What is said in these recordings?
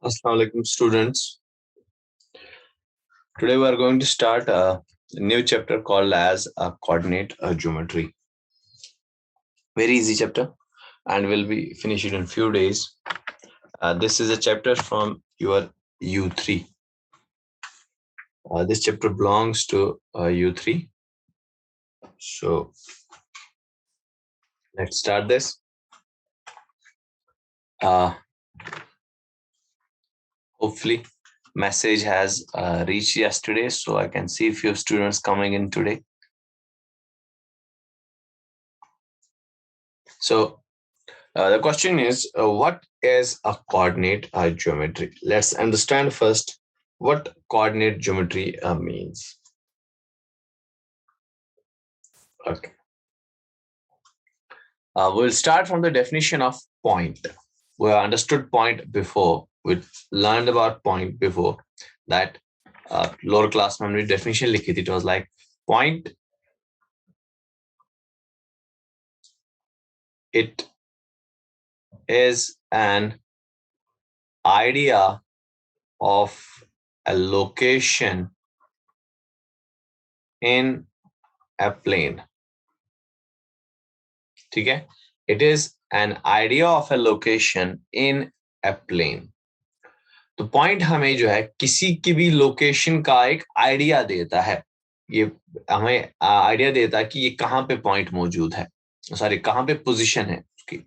Assalamu alaikum, students. Today we are going to start a new chapter called as coordinate geometry. Very easy chapter, and we'll be finished in few days. This is a chapter from your U3. This chapter belongs to U3. So let's start this. Hopefully, message has reached yesterday, so I can see a few students coming in today. So the question is, what is a coordinate geometry? Let's understand first what coordinate geometry means. Okay. We'll start from the definition of point. We understood point before. We learned about point before that lower class memory definition likhi thi. It was like point. It is an idea of a location in a plane. ठीक है? It is an idea of a location in a plane. तो point हमें जो है किसी की भी location का एक आइडिया देता है. ये हमें आइडिया देता है कि ये कहाँ पे पॉइंट मौजूद है, सॉरी कहाँ पे पोजीशन है उसकी.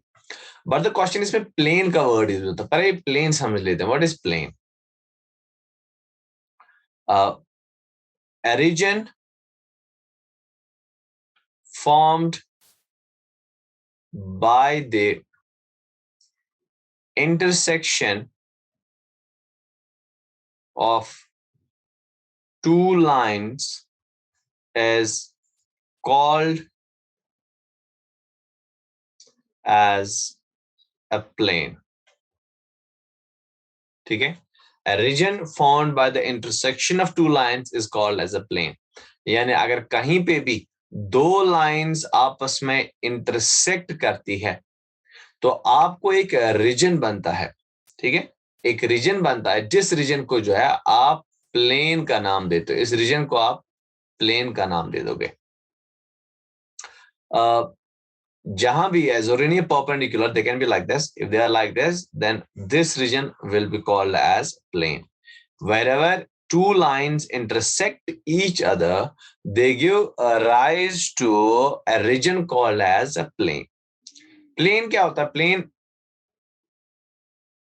बट द क्वेश्चन इसमें प्लेन का वर्ड यूज होता है. पहले प्लेन समझ लेते हैं. What is plane? A region formed by the intersection of two lines is called as a plane. ठीक है? A region formed by the intersection of two lines is called as a plane. यानी अगर कहीं पे भी दो lines आपस में इंटरसेक्ट करती है तो आपको एक रीजन बनता है. ठीक है? एक रीजन बनता है जिस रीजन को जो है आप प्लेन का नाम देते हो. इस रीजन को आप प्लेन का नाम दे दोगे. जहां भी है Zorinian perpendicular, they can be like this. If they are like this, then this region will be called as plane. Wherever two lines intersect each other, they give a rise to a region called as a plane. Plane क्या होता है? Plane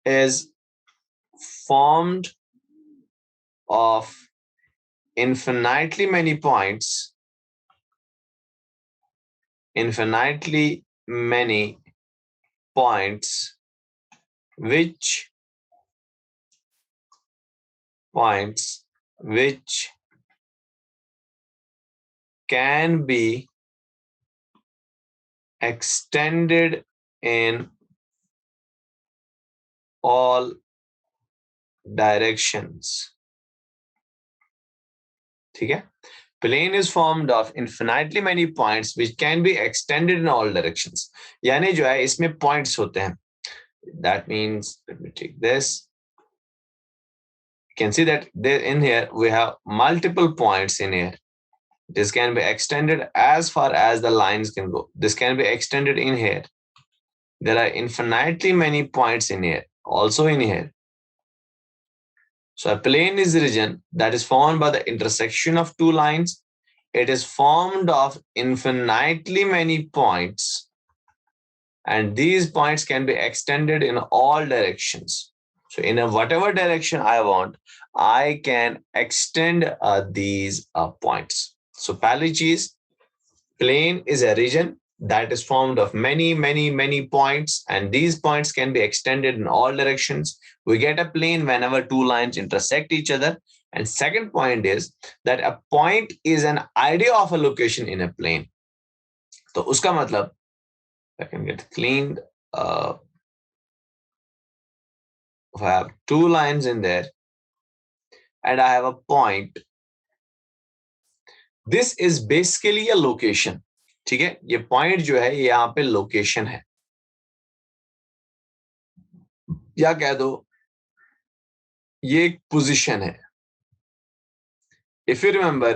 is formed of infinitely many points, which can be extended in all directions. ठीक है? Plane is formed of infinitely many points which can be extended in all directions. यानी जो है इसमें points होते हैं. That means, let me take this. You can see that there in here we have multiple points in here. This can be extended as far as the lines can go. This can be extended in here. There are infinitely many points in here, also in here. So a plane is a region that is formed by the intersection of two lines. It is formed of infinitely many points, and these points can be extended in all directions. So in whatever direction I want, I can extend these points. So पहली चीज, plane is a region that is formed of many points, and these points can be extended in all directions. We get a plane whenever two lines intersect each other. And second point is that a point is an idea of a location in a plane. तो उसका मतलब, I can get cleaned. If I have two lines in there and I have a point, this is basically a location. ठीक है? ये point जो है ये यहाँ पे लोकेशन है. या कह दो ये एक पोजीशन है। इफ यू रिमेंबर,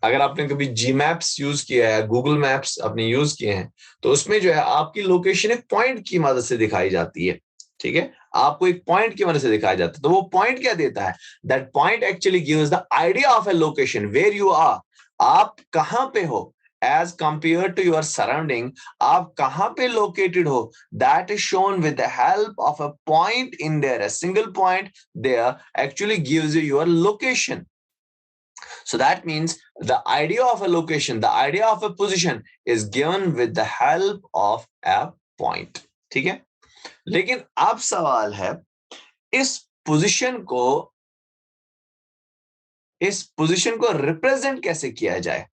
अगर आपने कभी जी मैप्स यूज किया है, गूगल मैप्स आपने यूज किए हैं, तो उसमें जो है आपकी लोकेशन एक पॉइंट की मदद से दिखाई जाती है। ठीक है, आपको एक पॉइंट की मदद से दिखाया जाता है। तो वो पॉइंट क्या देता है? That point actually gives the idea of a location where you are. आप कहां पे हो as compare to your surrounding, आप कहां पे लोकेटेड हो, that is shown with the help of a point in there. A single point there actually gives you your location. So that means the idea of a location, the idea of a position is given with the help of a point. ठीक है, लेकिन अब सवाल है, इस position को represent कैसे किया जाए?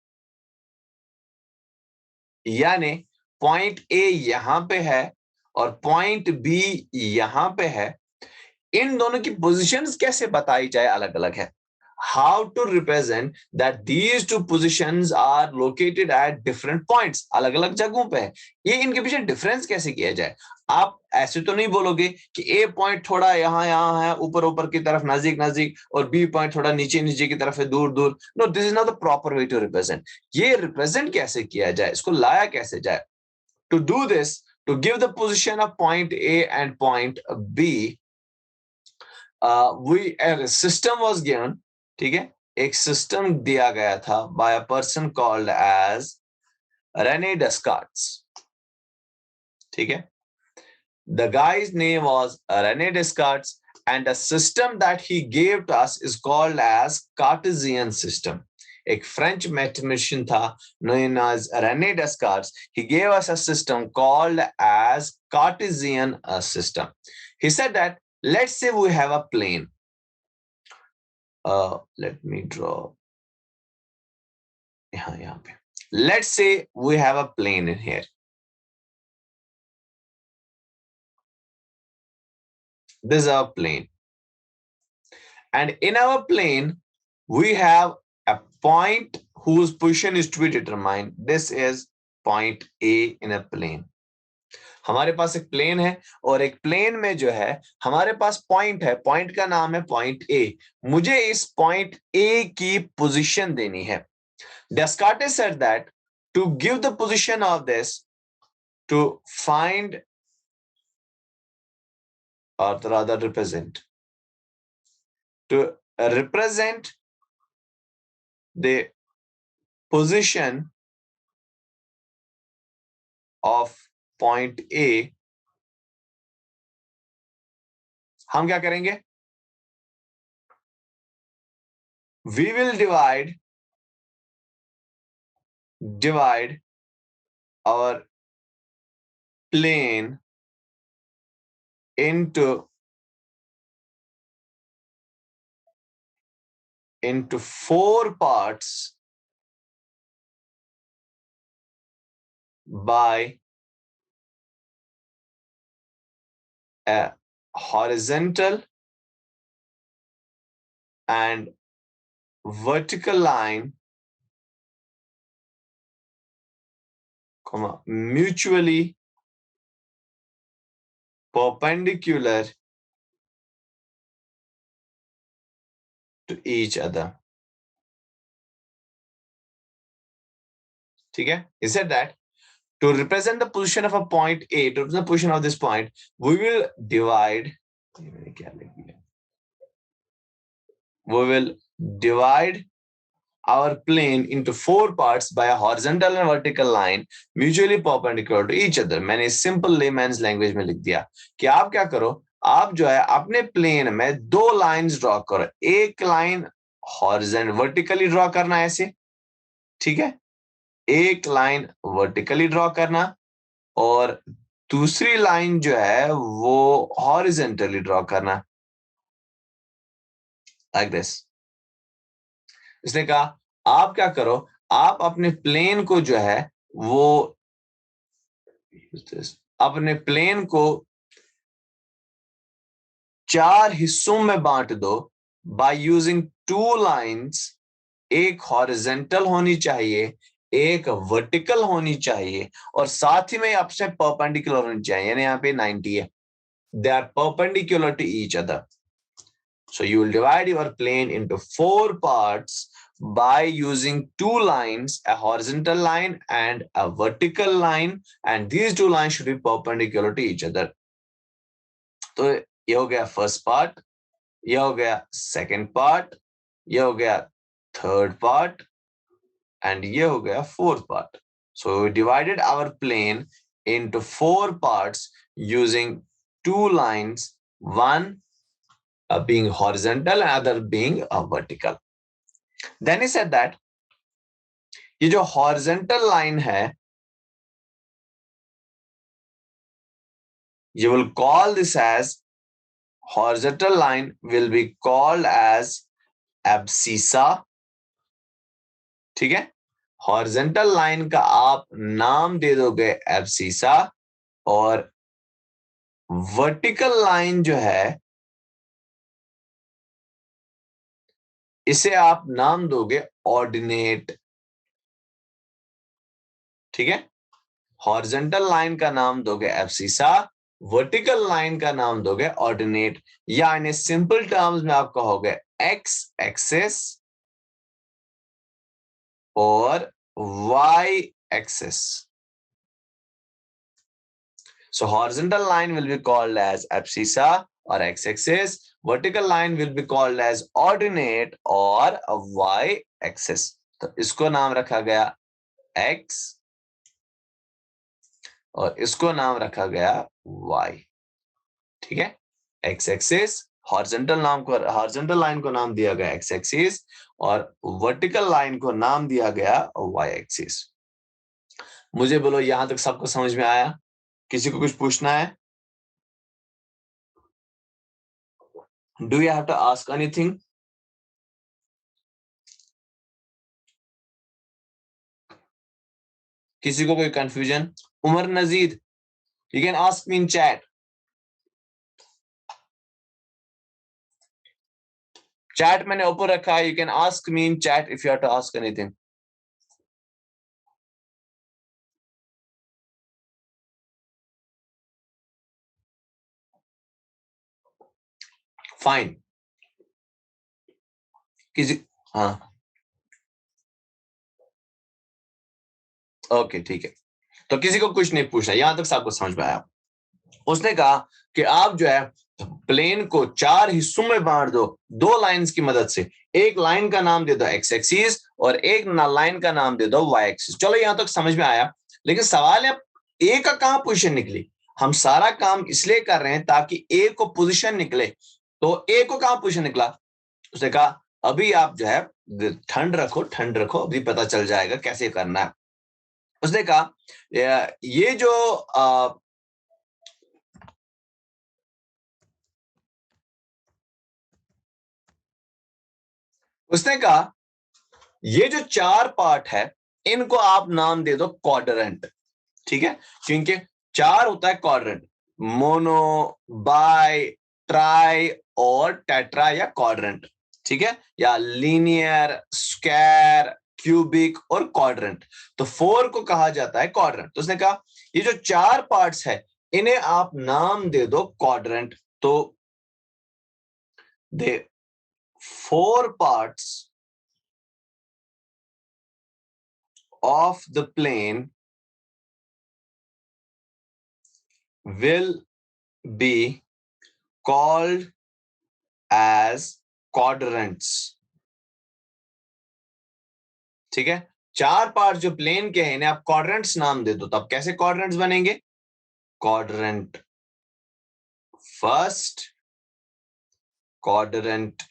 यानी पॉइंट ए यहां पे है और पॉइंट बी यहां पे है, इन दोनों की पोजीशंस कैसे बताई जाए अलग अलग है. How to represent that these two positions are located at different points, अलग अलग जगहों पे है, ये इनके पीछे डिफरेंस कैसे किया जाए? आप ऐसे तो नहीं बोलोगे कि ए पॉइंट थोड़ा यहाँ यहाँ है, ऊपर ऊपर की तरफ नजदीक नजदीक, और बी पॉइंट थोड़ा नीचे नीचे की तरफ है, दूर दूर. No, this is not the proper way to represent. ये रिप्रेजेंट कैसे किया जाए, इसको लाया कैसे जाए? To do this, to give the position of point A and point B, a system was given. ठीक है, एक सिस्टम दिया गया था by a person called as Rene Descartes. ठीक है, the guy's name was Rene Descartes and the system that he gave to us is called as Cartesian system. एक French mathematician था known as René Descartes. He gave us a system called as Cartesian system. He said that let's say we have a plane. Let me draw यहाँ पे. Let's say we have a plane in here. This is our plane. And in our plane, we have a point whose position is to be determined. This is point A in a plane. हमारे पास एक plane है और एक plane में जो है हमारे पास point है, पॉइंट का नाम है पॉइंट ए. मुझे इस पॉइंट ए की पोजीशन देनी है. Descartes said that to give the position of this, to find or rather represent, to represent the position of point A, हम क्या करेंगे? We will divide our plane into four parts by a horizontal and vertical line, mutually perpendicular to each other. ठीक है? He said that to represent the position of a point A, to represent the position of this point, we will divide our plane into four parts by a horizontal and vertical line mutually perpendicular to each other. मैंने simple layman's language में लिख दिया कि आप क्या करो, आप जो है अपने प्लेन में दो लाइंस ड्रॉ करो. एक लाइन हॉरिजॉन्टल वर्टिकली ड्रॉ करना है ऐसे, ठीक है, एक लाइन वर्टिकली ड्रॉ करना और दूसरी लाइन जो है वो हॉरिजॉन्टली ड्रॉ करना, लाइक दिस. इसने कहा आप क्या करो, आप अपने प्लेन को जो है वो अपने प्लेन को चार हिस्सों में बांट दो बाय यूजिंग टू लाइंस. एक हॉरिजॉन्टल होनी चाहिए, एक वर्टिकल होनी चाहिए और साथ ही में आपसे परपेंडिकुलर होनी चाहिए. यानी यहाँ पे 90 है. They are perpendicular to each other. So you will divide your plane into 4 parts by using 2 lines, a horizontal line and a vertical line, and these 2 lines should be perpendicular to each other. तो ये हो गया first part, ये हो गया second part, ये हो गया थर्ड पार्ट, and ये हो गया fourth part. So we divided our plane into 4 parts using 2 lines, one being horizontal and other being vertical. Then he said that ये जो horizontal line है, you will call this as horizontal line will be called as abscissa. ठीक है, horizontal line का आप नाम दे दोगे abscissa, और वर्टिकल लाइन जो है इसे आप नाम दोगे ऑर्डिनेट. ठीक है, हॉरिजेंटल लाइन का नाम दोगे एब्सिसा, वर्टिकल लाइन का नाम दोगे ऑर्डिनेट, यानी सिंपल टर्म्स में आप कहोगे एक्स एक्सिस और y axis. So horizontal line will be called as abscissa or x-axis. Vertical line will be called as ordinate or y-axis. तो इसको नाम रखा गया x और इसको नाम रखा गया y. ठीक है, x-axis, हॉरिजॉन्टल लाइन को नाम दिया गया x-axis और वर्टिकल लाइन को नाम दिया गया y-axis. मुझे बोलो यहां तक सबको समझ में आया? किसी को कुछ पूछना है? Do you have to ask anything? किसी को कोई confusion? Umar Nazir, you can ask me in chat. Chat मैंने ऊपर रखा है, you can ask me in chat if you have to ask anything. Fine. किसी, हाँ, ओके ठीक है, तो किसी को कुछ नहीं पूछना, यहां तक सबको समझ में आया? उसने कहा कि आप जो है प्लेन को 4 हिस्सों में बांट दो 2 लाइंस की मदद से. एक लाइन का नाम दे दो एक्स एक्सिस और एक लाइन का नाम दे दो वाई एक्सिस. चलो यहां तक समझ में आया, लेकिन सवाल है ए का कहां पोजीशन निकली? हम सारा काम इसलिए कर रहे हैं ताकि ए को पोजीशन निकले. तो ए को कहां पोजीशन निकला? उसने कहा अभी आप जो है ठंड रखो, अभी पता चल जाएगा कैसे करना है. उसने कहा ये जो उसने कहा ये जो 4 पार्ट है इनको आप नाम दे दो क्वाड्रेंट. ठीक है, क्योंकि 4 होता है क्वाड्रेंट, मोनो, बाय, ट्राई और टेट्रा या क्वाड्रेंट. ठीक है, या लीनियर, स्क्वायर, क्यूबिक और क्वाड्रेंट. तो 4 को कहा जाता है क्वाड्रेंट. तो उसने कहा ये जो 4 पार्ट्स है इन्हें आप नाम दे दो क्वाड्रेंट. तो दे 4 parts of the plane will be called as quadrants. ठीक है, 4 पार्ट जो प्लेन के हैं इन्हें आप क्वाड्रेंट्स नाम दे दो. तो अब कैसे क्वाड्रेंट्स बनेंगे? Quadrant first, quadrant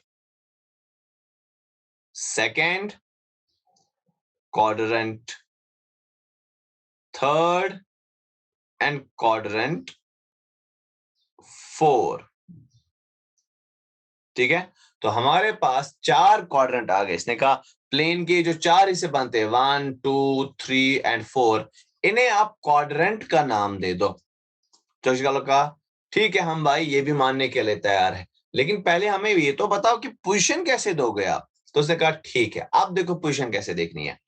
second, quadrant third and quadrant 4. ठीक है, तो हमारे पास 4 क्वाड्रेंट आ गए. इसने कहा प्लेन के जो 4 हिस्से बनते हैं 1, 2, 3 एंड 4, इन्हें आप क्वाड्रेंट का नाम दे दो. तो कहा ठीक है हम भाई ये भी मानने के लिए तैयार है, लेकिन पहले हमें ये तो बताओ कि पोजीशन कैसे दोगे आप. तो उसने कहा ठीक है, आप देखो पोजीशन कैसे देखनी है.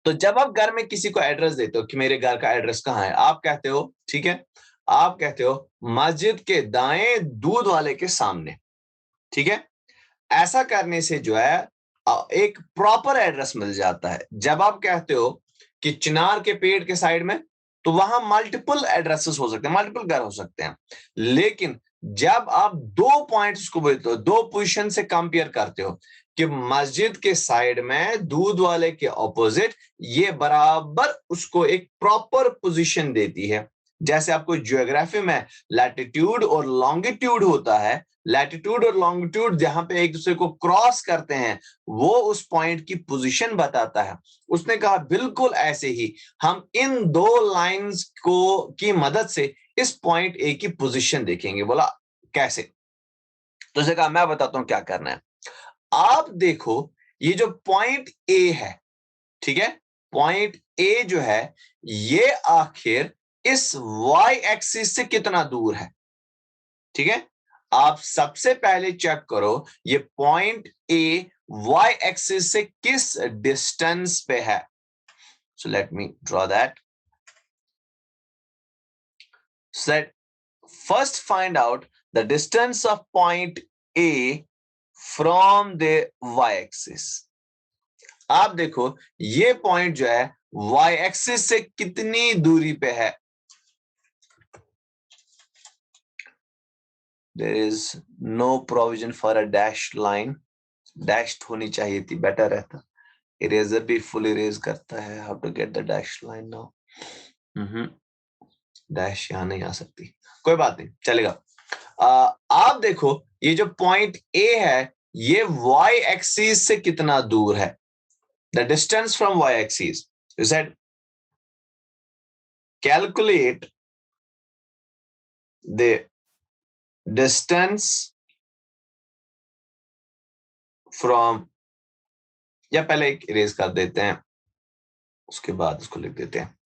तो जब आप घर में किसी को एड्रेस देते हो कि मेरे घर का एड्रेस कहाँ है, आप कहते हो, ठीक है, आप कहते हो मस्जिद के दाएं दूध वाले के सामने. ठीक है, ऐसा करने से जो है एक प्रॉपर एड्रेस मिल जाता है। जब आप कहते हो कि चिनार के पेड़ के साइड में, तो वहां मल्टीपल एड्रेसेस हो सकते हैं, मल्टीपल घर हो सकते हैं। लेकिन जब आप दो पॉइंट्स को बोलते हो, दो पोजीशन से कंपेयर करते हो कि मस्जिद के साइड में दूध वाले के ऑपोजिट, ये बराबर उसको एक प्रॉपर पोजीशन देती है। जैसे आपको ज्योग्राफी में लैटिट्यूड और लॉन्गिट्यूड होता है, लैटिट्यूड और लॉन्गिट्यूड जहां पे एक दूसरे को क्रॉस करते हैं, वो उस पॉइंट की पोजीशन बताता है। उसने कहा बिल्कुल ऐसे ही हम इन दो लाइंस को की मदद से इस पॉइंट ए की पोजीशन देखेंगे। बोला कैसे? तो उसने कहा मैं बताता हूं क्या करना है। आप देखो, ये जो पॉइंट ए है, ठीक है, पॉइंट ए जो है, ये आखिर इस वाई एक्सिस से कितना दूर है? ठीक है, आप सबसे पहले चेक करो ये पॉइंट ए वाई एक्सिस से किस डिस्टेंस पे है। So let me draw that. So first find out the distance of point A from the y-axis. आप देखो ये पॉइंट जो है y-axis से कितनी दूरी पे है। There is no provision for a dashed line. Dashed होनी चाहिए थी, बेटर रहता। इरेजर भी फुल इरेज करता है। How to get the dashed line now? Dash यहां नहीं आ सकती, कोई बात नहीं, चलेगा। आप देखो ये जो पॉइंट ए है, ये वाई एक्सिस से कितना दूर है? The distance from y axis. You said calculate the distance from, या पहले एक इरेज कर देते हैं, उसके बाद उसको लिख देते हैं।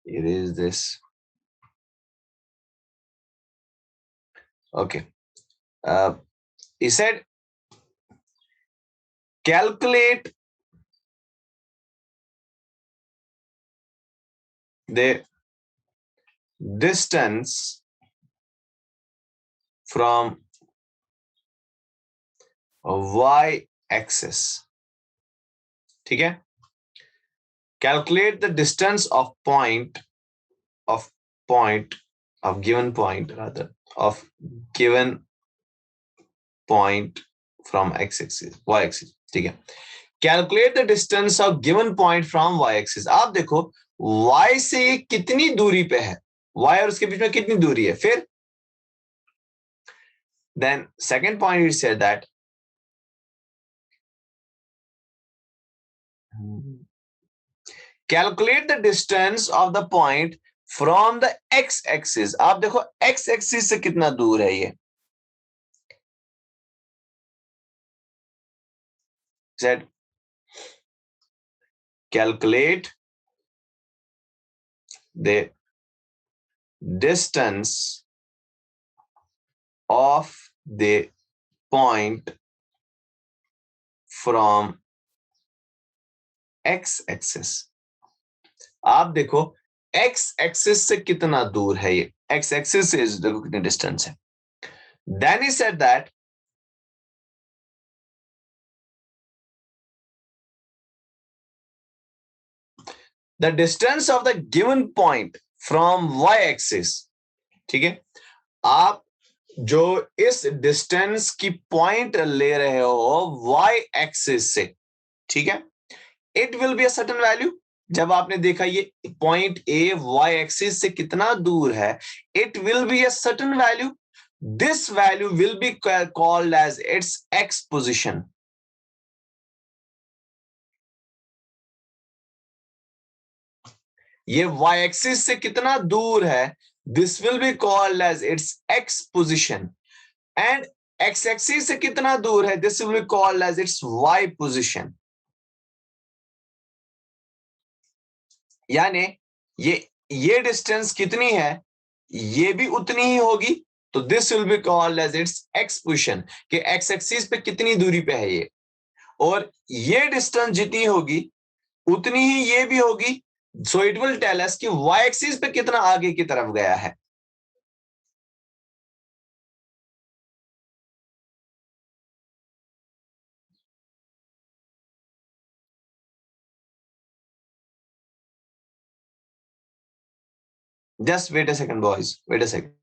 Erase this. Okay. He said calculate the distance from y axis. ठीक है, calculate the distance of given point rather of given point from x axis y axis। ठीक है, calculate the distance of given point from y axis. आप देखो y से ये कितनी दूरी पे है, y और उसके बीच में कितनी दूरी है। फिर then second point it said that calculate the distance of the point from the x axis. आप देखो x एक्सिस से कितना दूर है ये। Said calculate the distance of the point from x axis। आप देखो x एक्सिस से कितना दूर है ये, x एक्सिस से देखो कितनी डिस्टेंस है। Then he said that the distance of the given point from y axis. ठीक है, आप जो इस डिस्टेंस की पॉइंट ले रहे हो y एक्सिस से, ठीक है, it will be a certain value. जब आपने देखा ये पॉइंट ए वाई एक्सिस से कितना दूर है, it will be a certain value. This value will be called as its x position. ये वाई एक्सिस से कितना दूर है, this will be called as its x position. And x axis से कितना दूर है, this will be called as its y position. यानी ये डिस्टेंस कितनी है, ये भी उतनी ही होगी, तो this will be called as its x position, कि एक्स एक्सिस पे कितनी दूरी पे है ये, और ये डिस्टेंस जितनी होगी उतनी ही ये भी होगी। So it will tell us कि वाई एक्सिस पे कितना आगे की तरफ गया है। Just wait a second boys, wait a second.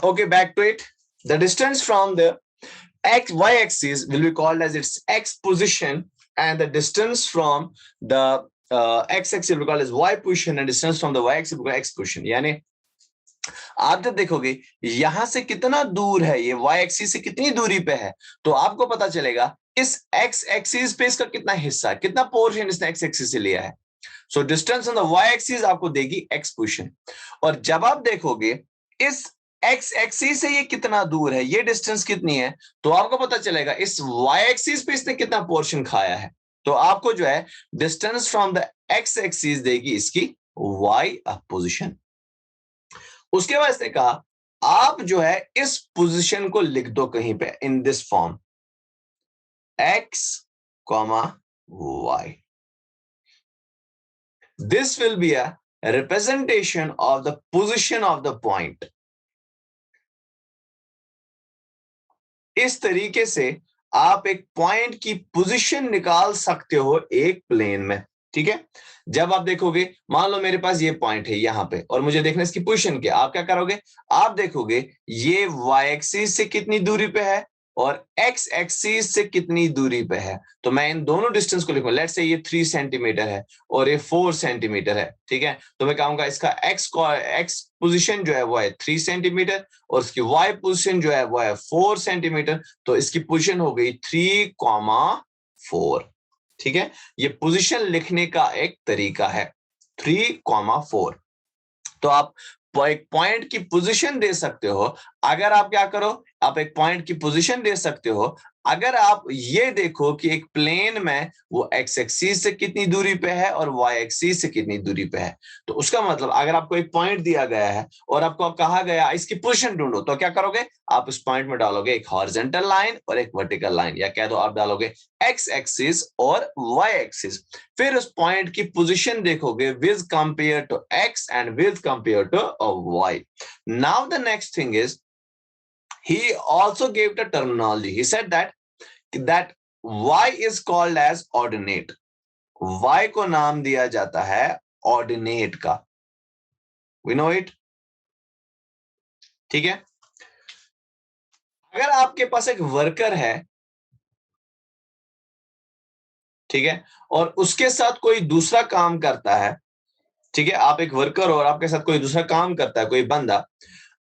Okay, back to it. The distance from the x y axis will be called as its x position, and the distance from the x axis will be called as y position, and distance from the y axis will be called x position. यानी आप जब देखोगे यहां से कितना दूर है, ये y एक्सिस से कितनी दूरी पे है, तो आपको पता चलेगा इस x एक्सिस पे इसका कितना हिस्सा, कितना पोर्शन इसने x एक्सिस से लिया है। So distance on the y axis आपको देगी x पोजीशन, और जब आप देखोगे इस x एक्सिस से ये कितना दूर है, ये डिस्टेंस कितनी है, तो आपको पता चलेगा इस y एक्सिस पे इसने कितना पोर्शन खाया है। तो आपको जो है distance from the x axis देगी इसकी y पोजीशन। उसके बाद इसने कहा आप जो है इस पोजीशन को लिख दो कहीं पे in this form x, y। This will be a representation of the position of the point. इस तरीके से आप एक पॉइंट की पोजीशन निकाल सकते हो एक प्लेन में, ठीक है। जब आप देखोगे, मान लो मेरे पास ये पॉइंट है यहां पे, और मुझे देखना इसकी पोजीशन क्या, आप क्या करोगे, आप देखोगे ये y एक्सिस से कितनी दूरी पे है और x एक्सिस से कितनी दूरी पे है। तो मैं इन दोनों डिस्टेंस को लिखूंगा, लेट्स से ये 3 सेंटीमीटर है और ये 4 सेंटीमीटर है, ठीक है। तो मैं कहूंगा इसका x पोजीशन जो है वो है 3 सेंटीमीटर, और इसकी y पोजीशन जो है वो है 4 सेंटीमीटर। तो इसकी पोजीशन हो गई 3,4, ठीक है। ये पोजीशन लिखने का एक तरीका है 3,4। तो आप एक पॉइंट की पोजीशन दे सकते हो। अगर आप क्या करो, आप एक पॉइंट की पोजीशन दे सकते हो अगर आप ये देखो कि एक प्लेन में वो एक्स एक्सिस से कितनी दूरी पे है और वाई एक्सिस से कितनी दूरी पे है। तो उसका मतलब अगर आपको एक पॉइंट दिया गया है और आपको कहा गया इसकी पोजीशन ढूंढो, तो क्या करोगे, आप उस पॉइंट में डालोगे एक हॉरिजॉन्टल लाइन और एक वर्टिकल लाइन, या कह दो आप डालोगे एक्स एक्सिस और वाई एक्सिस। फिर उस पॉइंट की पोजीशन देखोगे with compare to x and with compare to y. Now the next thing is he also gave the terminology. He said that y is called as ordinate. y को नाम दिया जाता है ordinate का। We know it, ठीक है। अगर आपके पास एक वर्कर है, ठीक है, और उसके साथ कोई दूसरा काम करता है, ठीक है, आप एक वर्कर हो और आपके साथ कोई दूसरा काम करता है, कोई बंदा,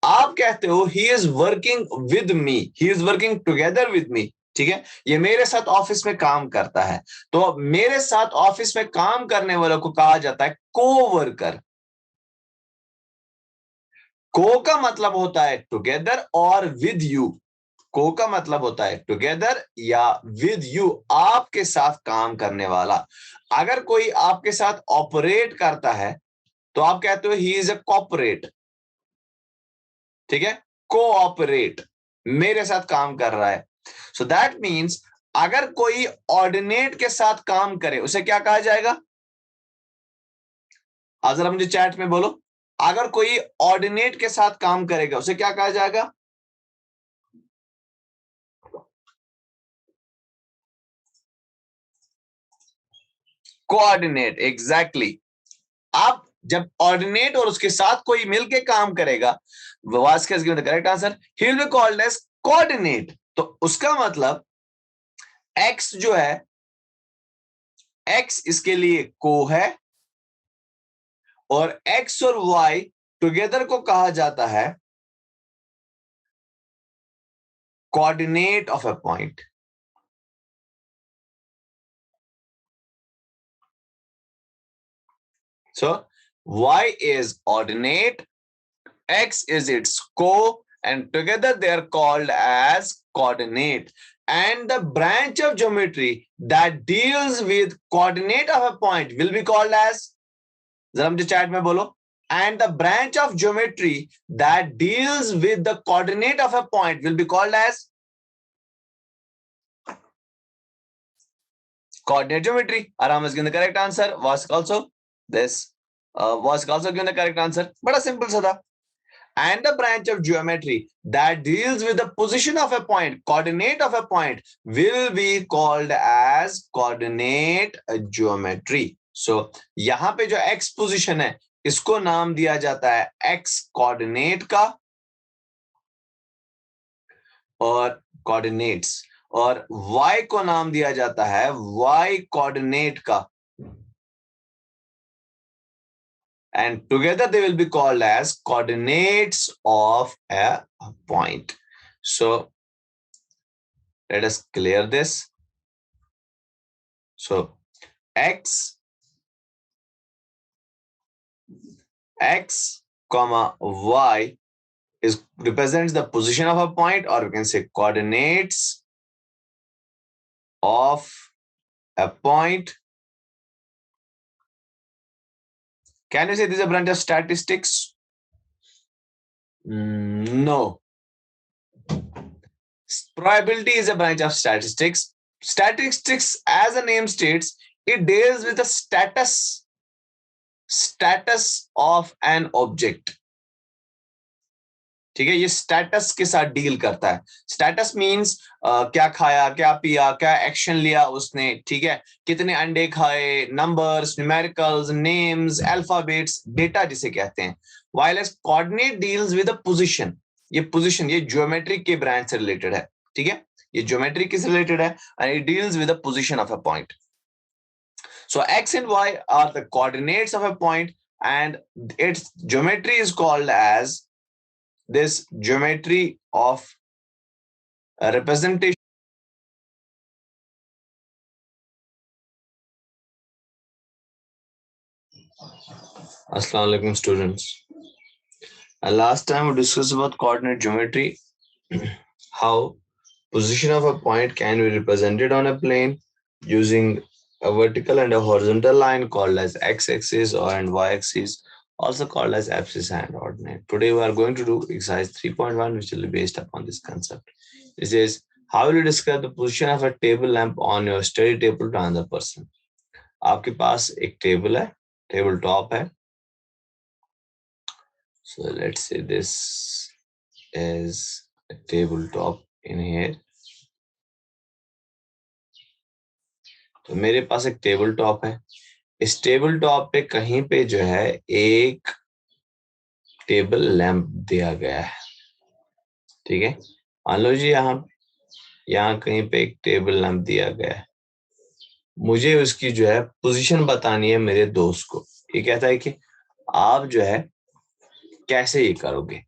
आप कहते हो he is working with me, he is working together with me, ठीक है, ये मेरे साथ ऑफिस में काम करता है। तो मेरे साथ ऑफिस में काम करने वालों को कहा जाता है को वर्कर। को का मतलब होता है टुगेदर और विद यू। को का मतलब होता है टुगेदर या विद यू, आपके साथ काम करने वाला। अगर कोई आपके साथ ऑपरेट करता है तो आप कहते हो ही इज अ कॉपरेट, ठीक है, कोऑपरेट, मेरे साथ काम कर रहा है। सो दैट मीन्स अगर कोई ऑर्डिनेट के साथ काम करे उसे क्या कहा जाएगा, आप जरा मुझे चैट में बोलो, अगर कोई ऑर्डिनेट के साथ काम करेगा उसे क्या कहा जाएगा, कोऑर्डिनेट, एग्जैक्टली। अब जब ऑर्डिनेट और उसके साथ कोई मिलके काम करेगा, was Cass given the correct answer, he will be called as coordinate. तो उसका मतलब एक्स जो है, एक्स इसके लिए को है, और एक्स और वाई टुगेदर को कहा जाता है coordinate of a point. So y is ordinate, x is its co, and together they are called as coordinate. And the branch of geometry that deals with coordinate of a point will be called as, जरा मुझे chat में बोलो, and the branch of geometry that deals with the coordinate of a point will be called as coordinate geometry. Aram has given the correct answer. Was also this was also given the correct answer. बड़ा simple सा था. And the branch of geometry that deals with the position of a point, coordinate of a point, will be called as coordinate geometry. So यहां पे जो x position है, इसको नाम दिया जाता है x coordinate का और coordinates, और y को नाम दिया जाता है y coordinate का, and together they will be called as coordinates of a point. So let us clear this. So x comma y is represents the position of a point, or we can say coordinates of a point. Can you say this is a branch of statistics? No. Probability is a branch of statistics. Statistics, as the name states, it deals with the status of an object. ठीक है, ये status के साथ deal करता है. Status means क्या खाया, क्या पिया, क्या एक्शन लिया उसने, ठीक है, कितने अंडे खाए, numbers, numericals, names, alphabets, data जिसे कहते हैं. While as coordinate deals with a position. ये पोजीशन, ये ज्योमेट्री के ब्रांच से रिलेटेड है. ठीक है, ये ज्योमेट्री किस रिलेटेड है, and it deals with the position of a point. So x and y are the coordinates of a point, and its geometry is called as this geometry of a representation. Assalamu alaikum, students. Last time we discussed about coordinate geometry, how position of a point can be represented on a plane using a vertical and a horizontal line called as x-axis or and y-axis, also called as abscissa and ordinate. Today we are going to do exercise 3.1, which will be based upon this concept. It says, how will you describe the position of a table lamp on your study table to another person? आपके पास एक table है, table top है. So let's say this is a tabletop in here. तो मेरे पास एक table top है. इस table top पे कहीं पे जो है एक टेबल लैंप दिया गया है. ठीक है, मान लो जी यहाँ कहीं पे एक टेबल लैंप दिया गया है. मुझे उसकी जो है पोजीशन बतानी है मेरे दोस्त को. ये कहता है कि आप जो है कैसे ये करोगे.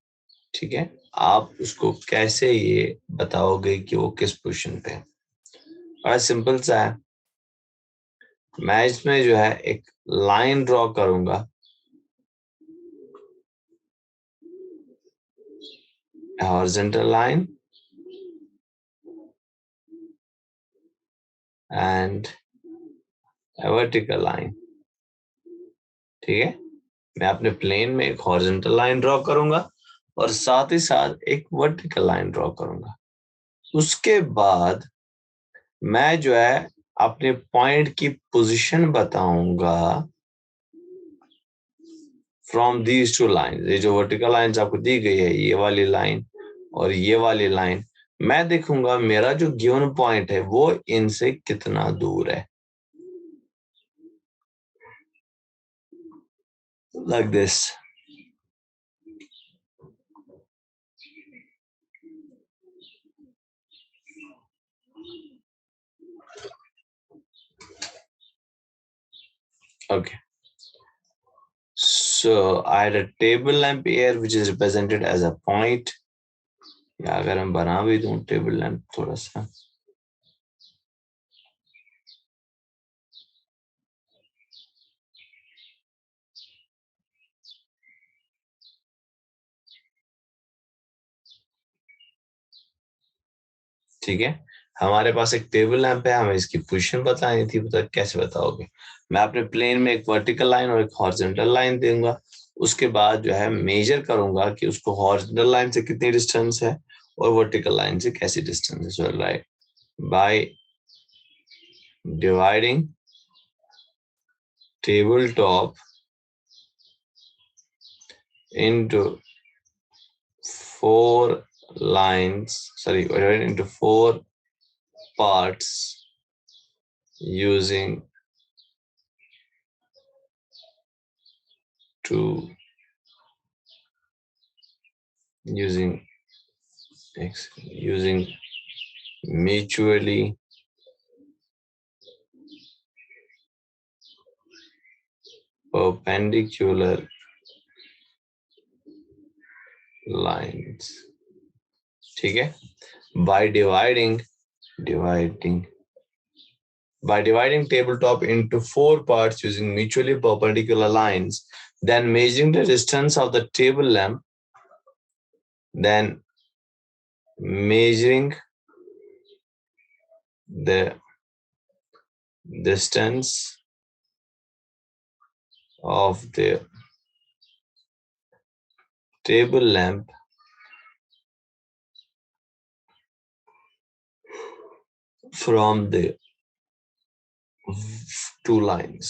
ठीक है, आप उसको कैसे ये बताओगे कि वो किस पोजीशन पे है. बड़ा सिंपल सा है. मैं इसमें जो है एक लाइन ड्रॉ करूंगा, horizontal line and a vertical line. ठीक है, मैं अपने प्लेन में एक हॉरिजॉन्टल लाइन ड्रॉ करूंगा और साथ ही साथ एक वर्टिकल लाइन ड्रॉ करूंगा. उसके बाद मैं जो है अपने पॉइंट की पोजीशन बताऊंगा फ्रॉम दीज टू लाइन. ये जो वर्टिकल लाइन आपको दी गई है, ये वाली लाइन और ये वाली लाइन, मैं देखूंगा मेरा जो गिवन पॉइंट है वो इनसे कितना दूर है. like this. Okay. So I had a table lamp here which is represented as a point. या अगर हम बना भी दूं टेबल लैंप थोड़ा सा, ठीक है। हमारे पास एक टेबल लैंप है, हमें इसकी पोजीशन बतानी थी, बता कैसे बताओगे? मैं अपने प्लेन में एक वर्टिकल लाइन और एक हॉरिजॉन्टल लाइन दूंगा, उसके बाद जो है मेजर करूंगा कि उसको हॉरिजॉन्टल लाइन से कितनी डिस्टेंस है और वर्टिकल लाइन से कैसी डिस्टेंस है। So right, by dividing table top into 4 lines, into 4 parts using mutually perpendicular lines, ठीक है। by dividing tabletop into 4 parts using mutually perpendicular lines, then measuring the distance of the table lamp, then measuring the distance of the table lamp from the 2 lines.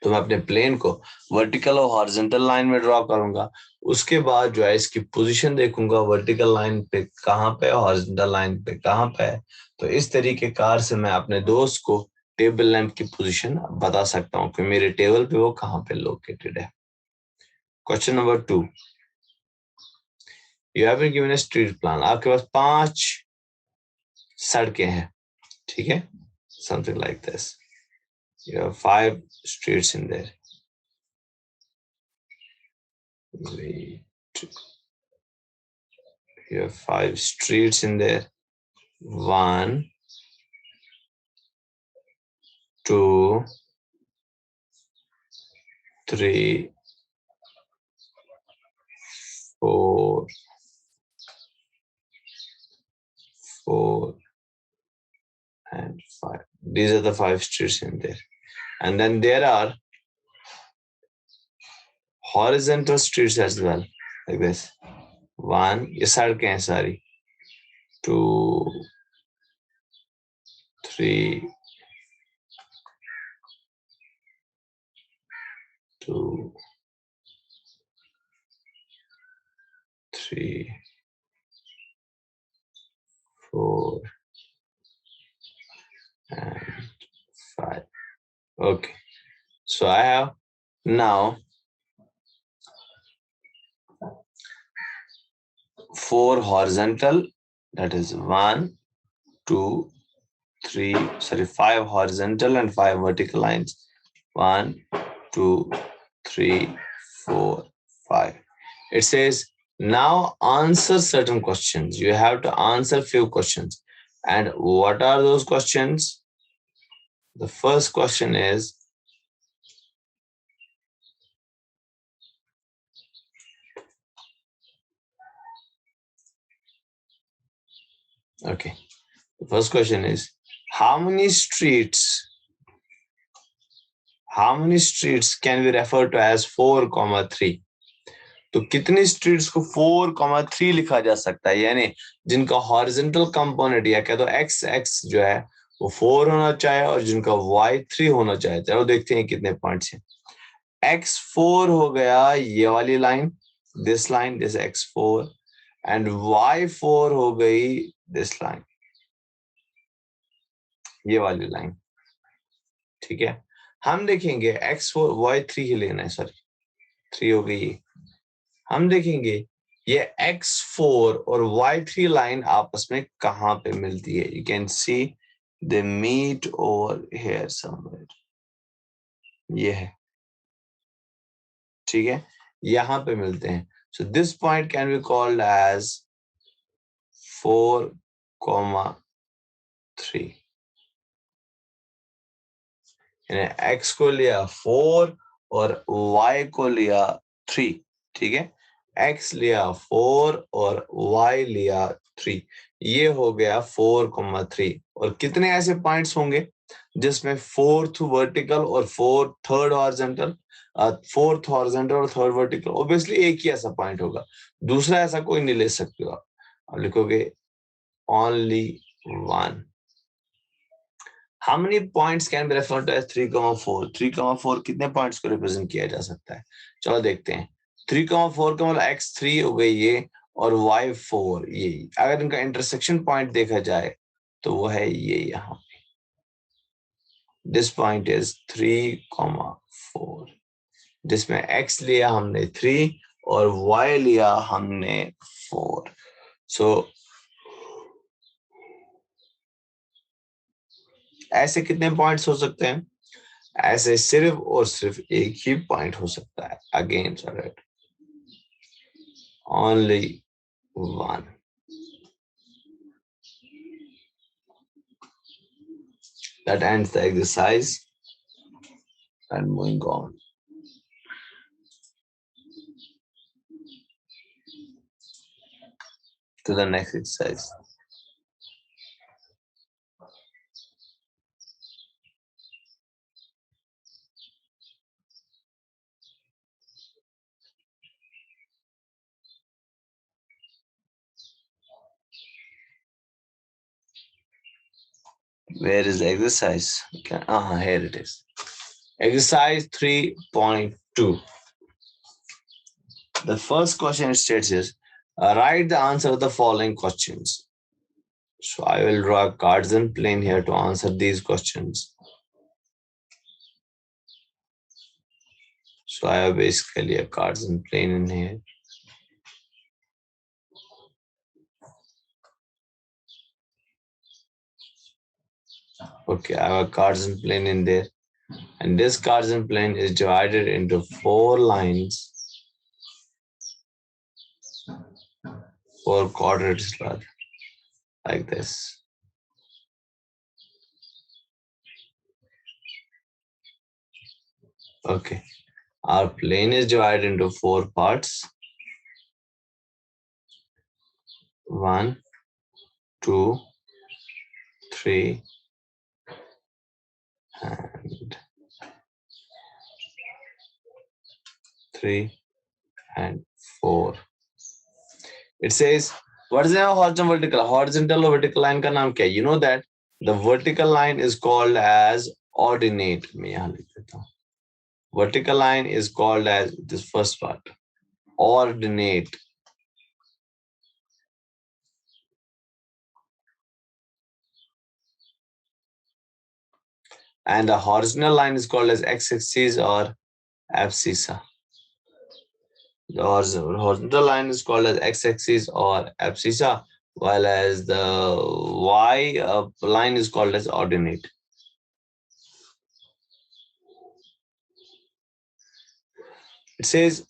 तो मैं अपने plane को vertical और horizontal line में draw करूंगा, उसके बाद जो है इसकी पोजीशन देखूंगा, वर्टिकल लाइन पे कहाँ पे, हॉरिजॉन्टल लाइन पे कहाँ पे है। तो इस तरीके कार से मैं अपने दोस्त को टेबल लैंप की पोजीशन बता सकता हूँ कि मेरे टेबल पे वो कहाँ पे लोकेटेड है। Question number 2, you have been given a street plan. आपके पास 5 सड़कें हैं, ठीक है, something like this. You have 5 streets in there. You have 5 streets in there. 1, 2, 3, 4, 4, and 5. These are the 5 streets in there. And then there are horizontal streets as well, like this. 1, ये सड़कें हैं सारी. 2, 3, 2, 3, 4, and 5. Okay. So I have now 4 horizontal, that is 1, 2, 3, 5 horizontal and 5 vertical lines. 1, 2, 3, 4, 5. It says now answer certain questions. You have to answer few questions. And what are those questions? The first question is, okay, the first question is, how many streets can be referred to as 4,3? तो कितनी streets को 4,3 लिखा जा सकता है, यानी जिनका horizontal component या कह दो x जो है वो 4 होना चाहिए और जिनका y 3 होना चाहिए। चलो देखते हैं कितने पॉइंट्स हैं। x4 हो गया ये वाली line, this x4, and y4 हो गई दिस लाइन, ये वाली लाइन, ठीक है। हम देखेंगे x4 y3 ही लेना है, सॉरी 3 हो गई। हम देखेंगे ये x4 और y3 लाइन आपस में कहां पे मिलती है। You can see they meet over here somewhere, ये है, ठीक है, यहां पे मिलते हैं। So this point can be called as 4,3। x को लिया 4 और y को लिया 3, ठीक है, x लिया 4 और y लिया 3, ये हो गया 4,3। और कितने ऐसे पॉइंट्स होंगे जिसमें फोर्थ वर्टिकल और थर्ड हॉरिजॉन्टल, फोर्थ हॉरिजॉन्टल और थर्ड वर्टिकल, ऑब्वियसली एक ही ऐसा पॉइंट होगा, दूसरा ऐसा कोई नहीं ले सकते हो आप। अब लिखोगे only one. How many points can be referred to as 3,4? 3,4 कितने पॉइंट्स को रिप्रेजेंट किया जा सकता है? चलो देखते हैं। 3,4 का मतलब x3 हो गई ये और y4 ये। अगर इनका इंटरसेक्शन पॉइंट देखा जाए तो वो है ये यहाँ पे। दिस पॉइंट इज 3,4, जिसमें x लिया हमने 3 और y लिया हमने 4। सो ऐसे कितने पॉइंट्स हो सकते हैं? ऐसे सिर्फ और सिर्फ एक ही पॉइंट हो सकता है। Again sorry, only one. That ends the exercise and moving on to the next exercise. Where is the exercise? Okay. Here it is. Exercise 3.2. The first question states is, write the answer of the following questions. So I will draw a Cartesian plane here to answer these questions. So I have basically a Cartesian plane in here. Okay, I have a Cartesian plane in there. And this Cartesian plane is divided into 4 lines, 4 quadrants rather, like this. Okay, our plane is divided into 4 parts. 1, 2, 3, and 3 and 4. It says, what is the horizontal vertical? Horizontal or vertical line का नाम क्या है? You know that the vertical line is called as ordinate. मैं यहाँ लिख देता हूँ. Vertical line is called as this first part, ordinate. And the horizontal line is called as x-axis or abscissa. The horizontal line is called as x-axis or abscissa, while as the y line is called as ordinate. It says,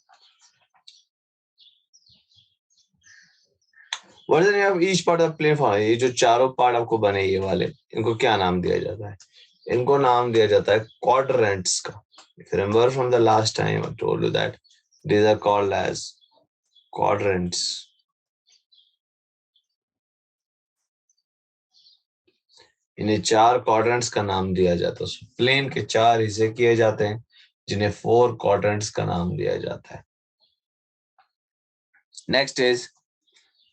what is the name of each part of the plane form? ये जो चारों part आपको बने ये वाले, इनको क्या नाम दिया जाता है? इनको नाम दिया जाता है quadrants का. If you remember from the last time, I told you that these are called as quadrants. इन्हें 4 क्वाड्रेंट्स का नाम दिया जाता है. प्लेन के 4 हिस्से किए जाते हैं जिन्हें 4 क्वाड्रेंट्स का नाम दिया जाता है. Next is,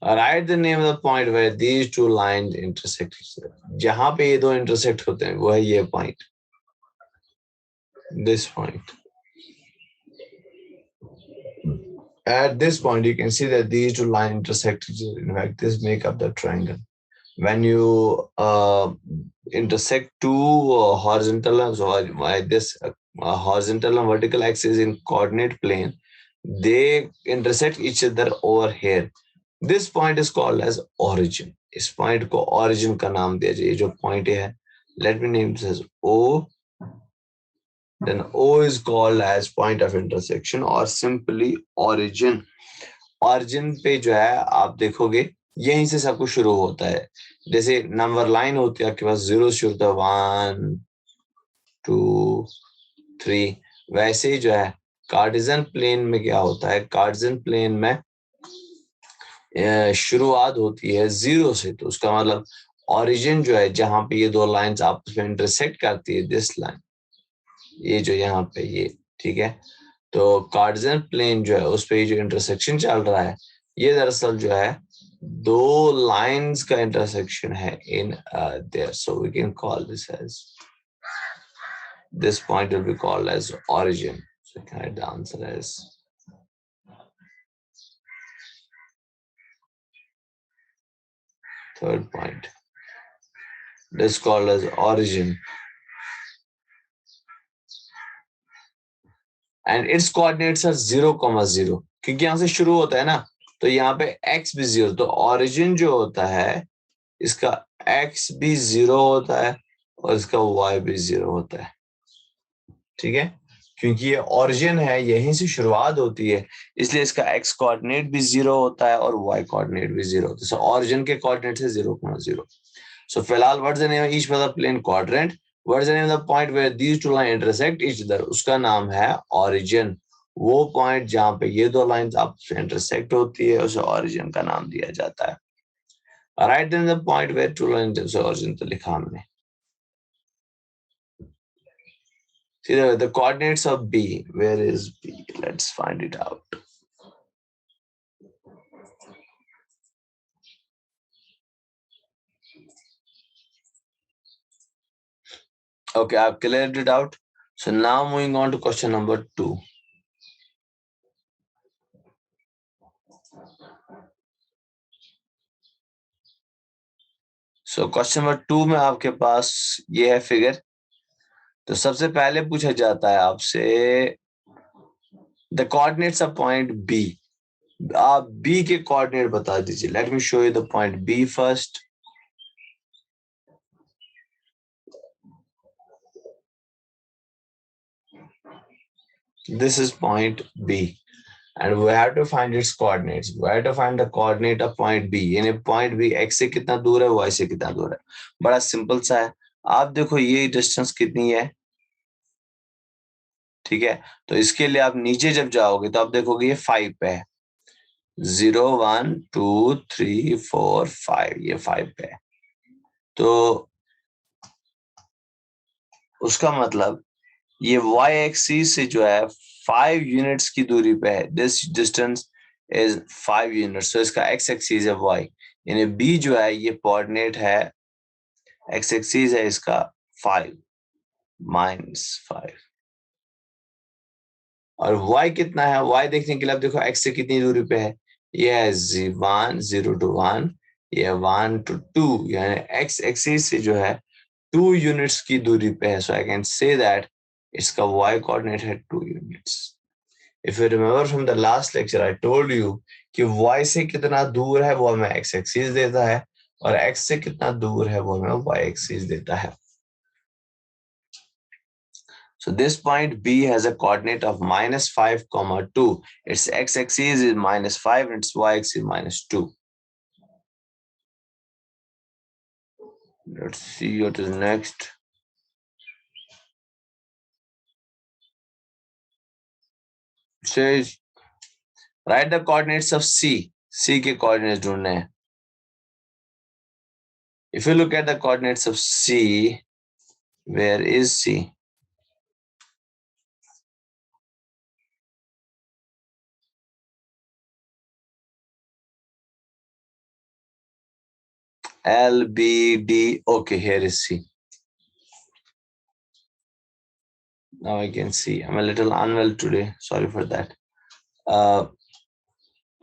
write the name of the point where these two lines intersect. जहां पे ये दो intersect होते हैं वो है ये point, this point. At this point, you can see that these two lines intersect. In fact, this make up the triangle. When you intersect two horizontal lines, or why this horizontal and vertical axis in coordinate plane, they intersect each other over here. This point is called as origin. इस point को origin का नाम दिया जाए. ये जो point है, let me name this as O. Then O is called as point of intersection or simply origin. Origin पे जो है आप देखोगे यहीं से सब कुछ शुरू होता है. जैसे नंबर लाइन होती है आपके पास, 0 शुरू होता है, 1 2 3. वैसे ही जो है कार्टेशियन प्लेन में क्या होता है, कार्टेशियन प्लेन में शुरुआत होती है 0 से. तो उसका मतलब ओरिजिन जो है जहां पे ये दो लाइंस आपस में इंटरसेक्ट करती है, दिस लाइन, ये जो यहाँ पे ये, ठीक है. तो कार्टेशियन प्लेन जो है उस पे जो इंटरसेक्शन चल रहा है, ये दरअसल जो है दो लाइंस का इंटरसेक्शन है in there. So we can call this as, this point will be called as origin. So can write the answer as third point. This is called as origin. And its coordinates are 0, 0. क्योंकि यहाँ से शुरू होता है ना, तो यहाँ पे x भी 0. तो origin जो होता है इसका x भी 0 होता है और इसका y भी 0 होता है. ठीक है, क्योंकि ये origin है, यहीं से शुरुआत होती है, इसलिए इसका x कोऑर्डिनेट भी 0 होता है और y कोऑर्डिनेट भी 0 होता है. सो origin के कोऑर्डिनेट है 0, 0. So फिलहाल what's the name of each other plane quadrant? What's the name of the point where these two lines intersect each other? उसका नाम है origin. वो पॉइंट जहां पे ये दो लाइंस आपस में इंटरसेक्ट होती है उसे origin का नाम दिया जाता है. Right, then the point where two lines intersect origin तो लिखा हमने. See the coordinates of B. Where is B? Let's find it out. Okay, I've cleared it out. So now moving on to question number 2. So question number 2 में आपके पास ये है figure. तो सबसे पहले पूछा जाता है आपसे the coordinates of point B. आप बी के कोऑर्डिनेट बता दीजिए. Let me show you the point B first. This is point B and we have to find its coordinates. We have to find the coordinate of point B. यानी point B x से कितना दूर है, y से कितना दूर है. बड़ा सिंपल सा है. आप देखो ये डिस्टेंस कितनी है, ठीक है. तो इसके लिए आप नीचे जब जाओगे तो आप देखोगे ये 5 पे है. 0 1 2 3 4 5, ये 5 पे है. तो उसका मतलब ये y एक्सिस से जो है 5 यूनिट्स की दूरी पे है. This distance is 5 units. तो इसका x एक्सिस है y, यानी b जो है ये कोऑर्डिनेट है, x एक्सिस है इसका 5 -5. और y कितना है, y देखने के लिए आप देखो x से कितनी दूरी पे है. ये है 1 0 to 1, ये 1 to 2, यानी x एक्सिस से जो है 2 यूनिट्स की दूरी पे है. सो आई कैन से दैट इसका y कोऑर्डिनेट है 2 units. If you remember from the last lecture, I told you कि y से कितना दूर है वो हमें x एक्सिस देता है और x से कितना दूर है वो हमें y एक्सिस देता है. So this point B has a coordinate of -5, 2. Its x-axis is -5 and its y-axis is -2. Let's see what is next. It says write the coordinates of C. C के coordinates ढूंढने हैं. If you look at the coordinates of C, where is C? L, B, D. Okay, here is C. Now I can see. I'm a little unwell today. Sorry for that.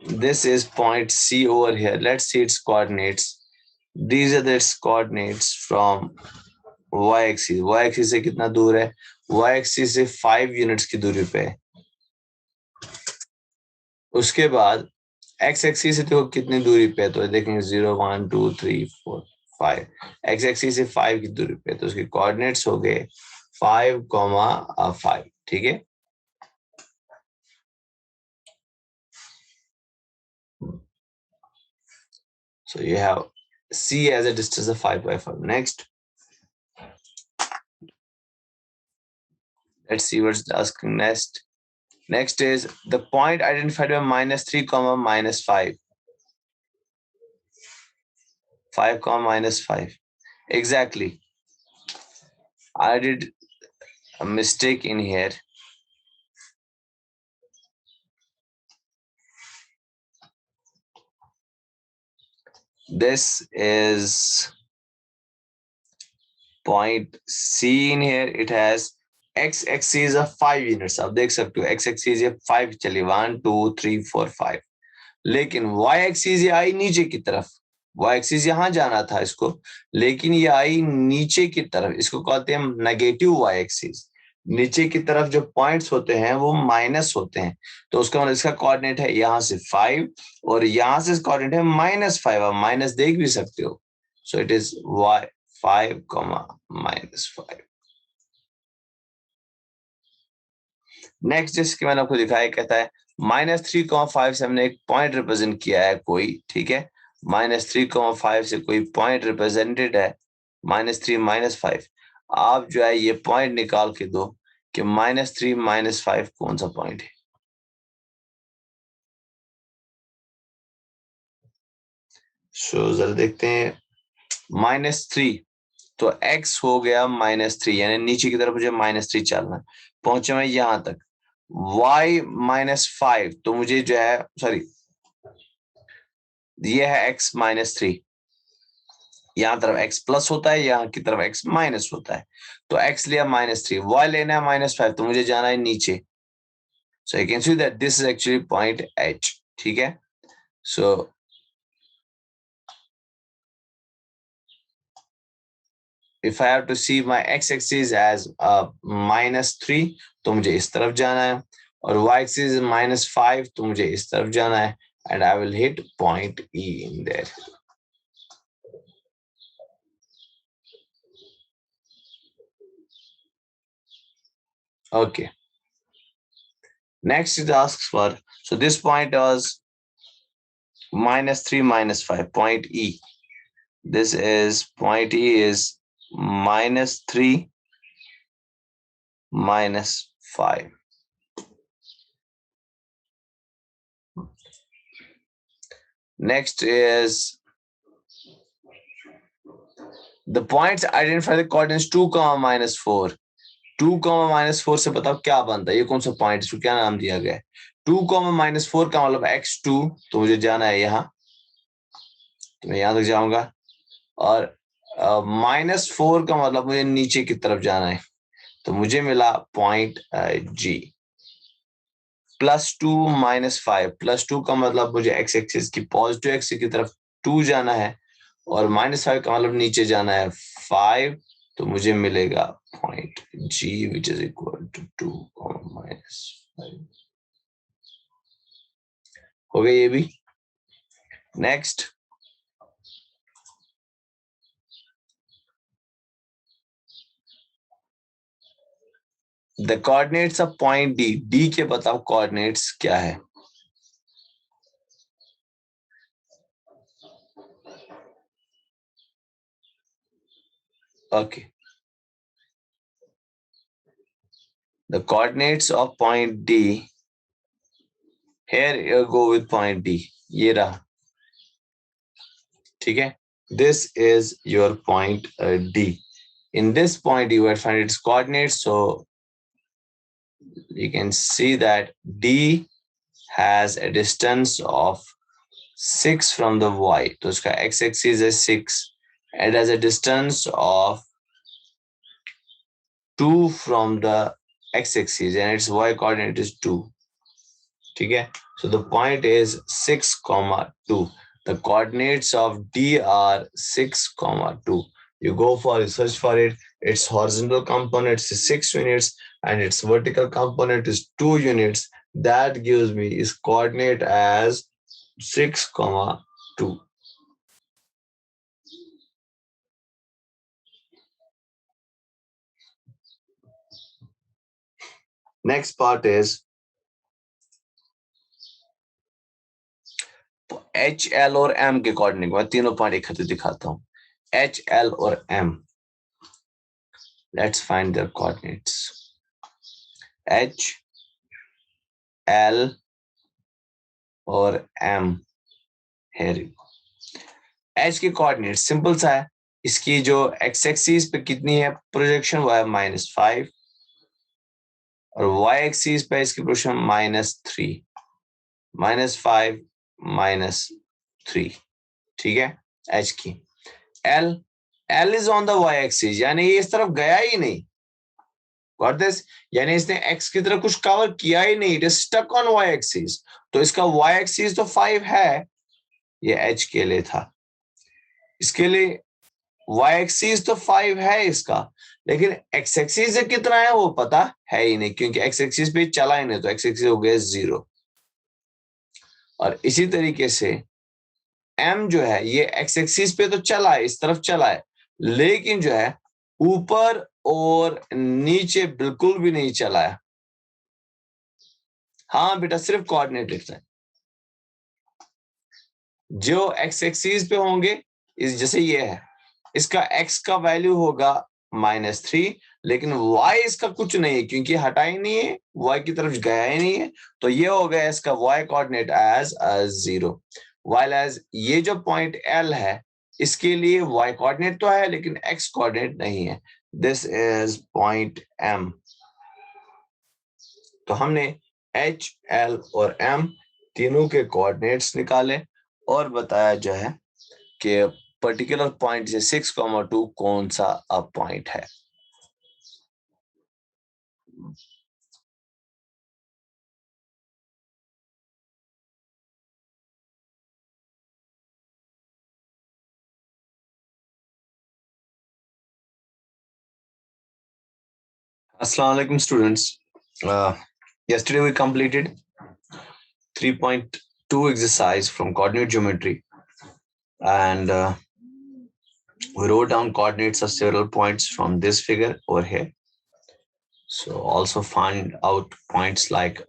This is point C over here. Let's see its coordinates. These are its coordinates from y axis से कितना दूर है, Y axis से 5 units की दूरी पे है। उसके बाद एक्स एक्सिस से देखो कितनी दूरी पे है, तो देखेंगे 0 1 2 3 4 5, एक्स एक्सिस से 5 की दूरी पे, तो उसके कोऑर्डिनेट्स हो गए 5,5, ठीक है। So you have C as a distance of 5/5. Next, let's see what's asking next. Next is the point identified by -3, -5. 5, -5. Exactly. I did a mistake in here. This is point C in here. It has x axis of 5 units. आप देख सकते हो x axis ये 5 चली 1 2 3 4 5, लेकिन y axis ये आई नीचे की तरफ, y axis यहाँ जाना था इसको, लेकिन ये आई नीचे की तरफ, इसको कहते हैं नेगेटिव y axis। नीचे की तरफ जो पॉइंट्स होते हैं वो माइनस होते हैं, तो उसका मतलब इसका कोऑर्डिनेट है यहाँ से 5 और यहाँ से कोऑर्डिनेट है -5। आप माइनस देख भी सकते हो, so it is y 5, -5। Next जिसके मैंने आपको दिखाया, कहता है -3,5 से हमने एक पॉइंट रिप्रेजेंट किया है कोई, ठीक है। -3,5 से कोई पॉइंट रिप्रेजेंटेड है, -3 -5। आप जो है ये पॉइंट निकाल के दो कि -3 -5 कौन सा पॉइंट है। सो जरा देखते हैं, -3 तो x हो गया -3, यानी नीचे की तरफ मुझे -3 चलना है, पहुंचे मैं यहां तक। y -5 तो मुझे जो है, सॉरी ये है x -3, यहाँ तरफ x प्लस होता है, यहाँ की तरफ x माइनस होता है, तो x लिया -3, y लेना है -5, तो मुझे जाना है नीचे। So I can see that this is actually point h, ठीक है। So if I have to see my x axis as -3 तो मुझे इस तरफ जाना है, और y एक्सिस -5 तो मुझे इस तरफ जाना है, and I will hit point E in their. Okay. Next it asks for, so this point was -3 -5, point E. This is point E is -3 -5. Next is the points identify the coordinates 2, -4. 2, -4 से बताओ क्या बनता है, ये कौन सा point, इसको क्या नाम दिया गया है। 2, -4 का मतलब x2, तो मुझे जाना है यहाँ, तो मैं यहाँ तक जाऊंगा, और -4 का मतलब मुझे नीचे की तरफ जाना है, तो मुझे मिला पॉइंट G। +2 -5, +2 का मतलब मुझे x एक्सिस की पॉजिटिव एक्सिस की तरफ 2 जाना है, और -5 का मतलब नीचे जाना है 5, तो मुझे मिलेगा point G which is equal to 2, -5। हो गया ये भी। Next, the coordinates of point D, D के बताओ कोऑर्डिनेट्स क्या है। Okay, the coordinates of point D, here you go with point D, ये रहा, ठीक है। This is your point D. In this point, you will find its coordinates. So you can see that D has a distance of 6 from the y. So its x-axis is 6. It has a distance of 2 from the x-axis, and its y coordinate is 2. Okay? So the point is 6, 2. The coordinates of D are 6, 2. You go for search for it. Its horizontal component is 6 units and its vertical component is 2 units. That gives me its coordinate as 6, 2. Next part is H L और M के coordinate. मैं तीनों point इकट्ठे दिखाता हूं। H L और M, let's find their coordinates. H L और M, here H के कोऑर्डिनेट सिंपल सा है। इसकी जो एक्स एक्सिस पे कितनी है प्रोजेक्शन, वो है -5 और वाई एक्सिस पे इसकी प्रोजेक्शन -3, -5 -3, ठीक है। एच की L, L is on the y axis, यानी ये इस तरफ गया ही नहीं। Got this? यानी इसने एक्स की तरफ कुछ कवर किया ही नहीं, it is stuck on y axis. तो इसका वाई एक्सिस तो 5 है, ये एच के लिए था। इसके लिए वाई एक्सिस तो 5 है इसका, लेकिन एक्स एक्सिस से कितना है वो पता है ही नहीं, क्योंकि एक्स एक्सिस पे चला ही नहीं, तो एक्स एक्सिस हो गया 0। और इसी तरीके से एम जो है ये एक्स एक्सिस पे तो चला है, इस तरफ चला है, लेकिन जो है ऊपर और नीचे बिल्कुल भी नहीं चला है। हाँ बेटा, सिर्फ कोऑर्डिनेट लिखता है। जो एक्स एक्सिस पे होंगे, इस जैसे ये है, इसका एक्स का वैल्यू होगा -3, लेकिन y इसका कुछ नहीं है क्योंकि हटा ही नहीं है, y की तरफ गया ही नहीं है, तो ये हो गया इसका y coordinate as 0। While as ये जो पॉइंट L है, इसके लिए y कोऑर्डिनेट तो है लेकिन x कोऑर्डिनेट नहीं है। This is point M। तो हमने H, L और M तीनों के कोऑर्डिनेट्स निकाले और बताया जो है कि पर्टिकुलर पॉइंट से 6,2 कौन सा अब पॉइंट है। Assalamu alaikum students. Yesterday we completed 3.2 exercise from coordinate geometry, and we wrote down coordinates of several points from this figure over here. So also find out points like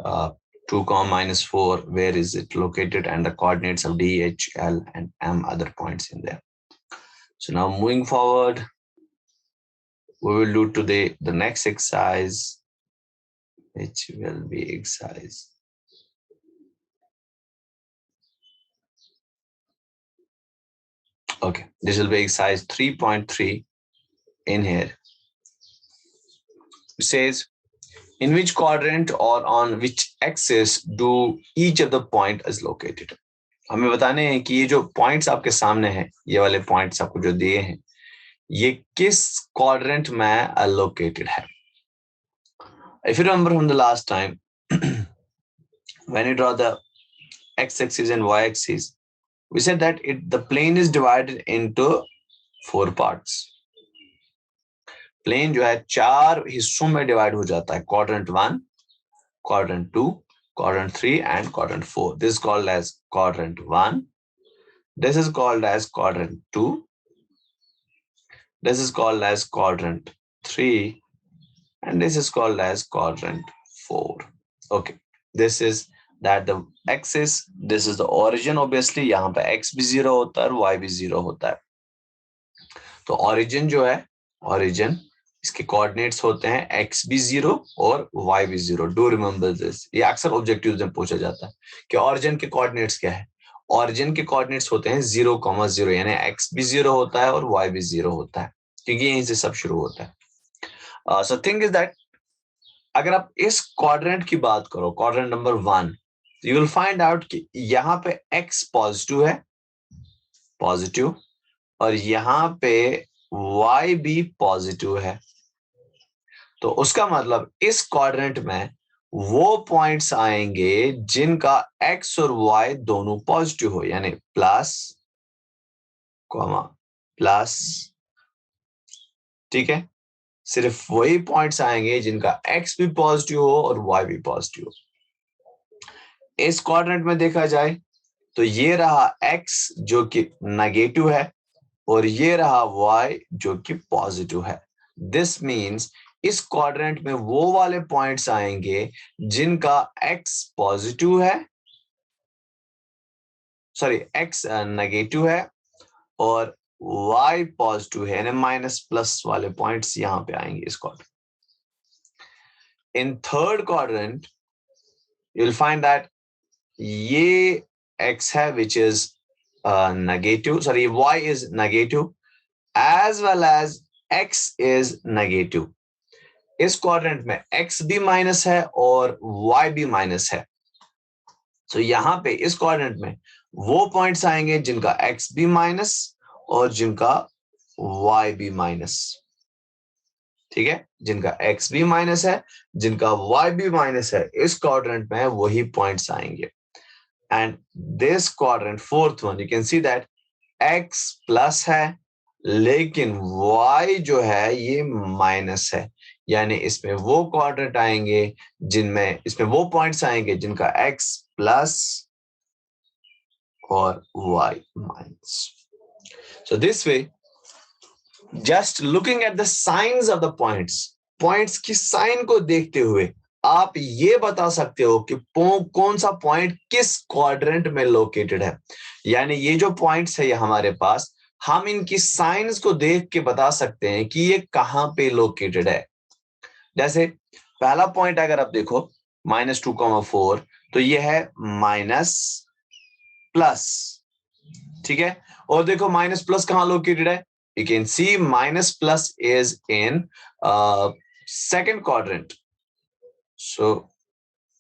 2, -4, where is it located, and the coordinates of D, H, L, and M other points in there. So now moving forward, we will do today the next exercise, which will be exercise. Okay, this will be exercise 3.3 in here. It says, in which quadrant or on which axis do each of the point is located? हमें बताने हैं कि ये जो points आपके सामने हैं, ये वाले पॉइंट्स आपको जो दिए हैं, ये किस क्वाड्रेंट में लोकेटेड है। If you remember from the last time, when you draw the x-axis and y-axis, we said that the plane is divided into 4 parts. Plane जो है 4 हिस्सों में डिवाइड हो जाता है, quadrant 1, quadrant 2, quadrant 3 and quadrant 4. This is called as quadrant 1. This is called as quadrant 2. This is called as quadrant 3. And this is called as quadrant 4. Okay. This is that the axis, this is the origin obviously. यहाँ पे x भी 0 होता है और y भी 0 होता है. तो origin जो है, origin इसके कोऑर्डिनेट्स होते हैं x भी 0 और y भी 0. Do remember this. ये अक्सर ऑब्जेक्टिव्स में पूछा जाता है कि ऑरिजिन के कोऑर्डिनेट्स क्या है. ऑरिजिन के कोऑर्डिनेट्स होते हैं 0,0, यानी x भी 0 होता है और y भी 0 होता है, क्योंकि यहीं से सब शुरू होता है. सो थिंग इज दैट अगर आप इस क्वाड्रेंट की बात करो, quadrant number 1, you will find out कि यहाँ पे x पॉजिटिव है, पॉजिटिव, और यहाँ पे y भी पॉजिटिव है. तो उसका मतलब इस क्वाड्रेंट में वो पॉइंट्स आएंगे जिनका x और y दोनों पॉजिटिव हो, यानी प्लस, प्लस, ठीक है, सिर्फ वही पॉइंट्स आएंगे जिनका x भी पॉजिटिव हो और y भी पॉजिटिव हो। इस क्वाड्रेंट में देखा जाए तो ये रहा x जो कि नेगेटिव है और ये रहा y जो कि पॉजिटिव है। दिस मीन्स इस क्वाड्रेंट में वो वाले पॉइंट्स आएंगे जिनका x पॉजिटिव है, सॉरी x नेगेटिव है और y पॉजिटिव है, यानी माइनस प्लस वाले पॉइंट्स यहां पे आएंगे इस quadrant. In third quadrant you will find that ये x है which is negative, sorry y is negative as well as x is negative। इस क्वाड्रेंट में x भी माइनस है और y भी माइनस है। तो यहां पे इस क्वाड्रेंट में वो पॉइंट्स आएंगे जिनका x भी माइनस और जिनका y भी माइनस। ठीक है, जिनका x भी माइनस है, जिनका y भी माइनस है, इस क्वाड्रेंट में वही पॉइंट्स आएंगे। And this quadrant fourth one you can see that x plus है लेकिन y जो है ये माइनस है, यानी इसमें वो क्वाड्रेंट आएंगे जिनमें, इसमें वो पॉइंट्स आएंगे जिनका x प्लस और y minus. So this way just looking at the science of the points, points की साइन को देखते हुए आप ये बता सकते हो कि कौन सा पॉइंट किस क्वाड्रेंट में लोकेटेड है। यानी ये जो पॉइंट्स है ये हमारे पास, हम इनकी साइंस को देख के बता सकते हैं कि ये कहां पे लोकेटेड है। जैसे पहला पॉइंट अगर आप देखो -2,4, तो ये है माइनस प्लस, ठीक है। और देखो माइनस प्लस कहां लोकेटेड है, you can see minus plus is in second quadrant. So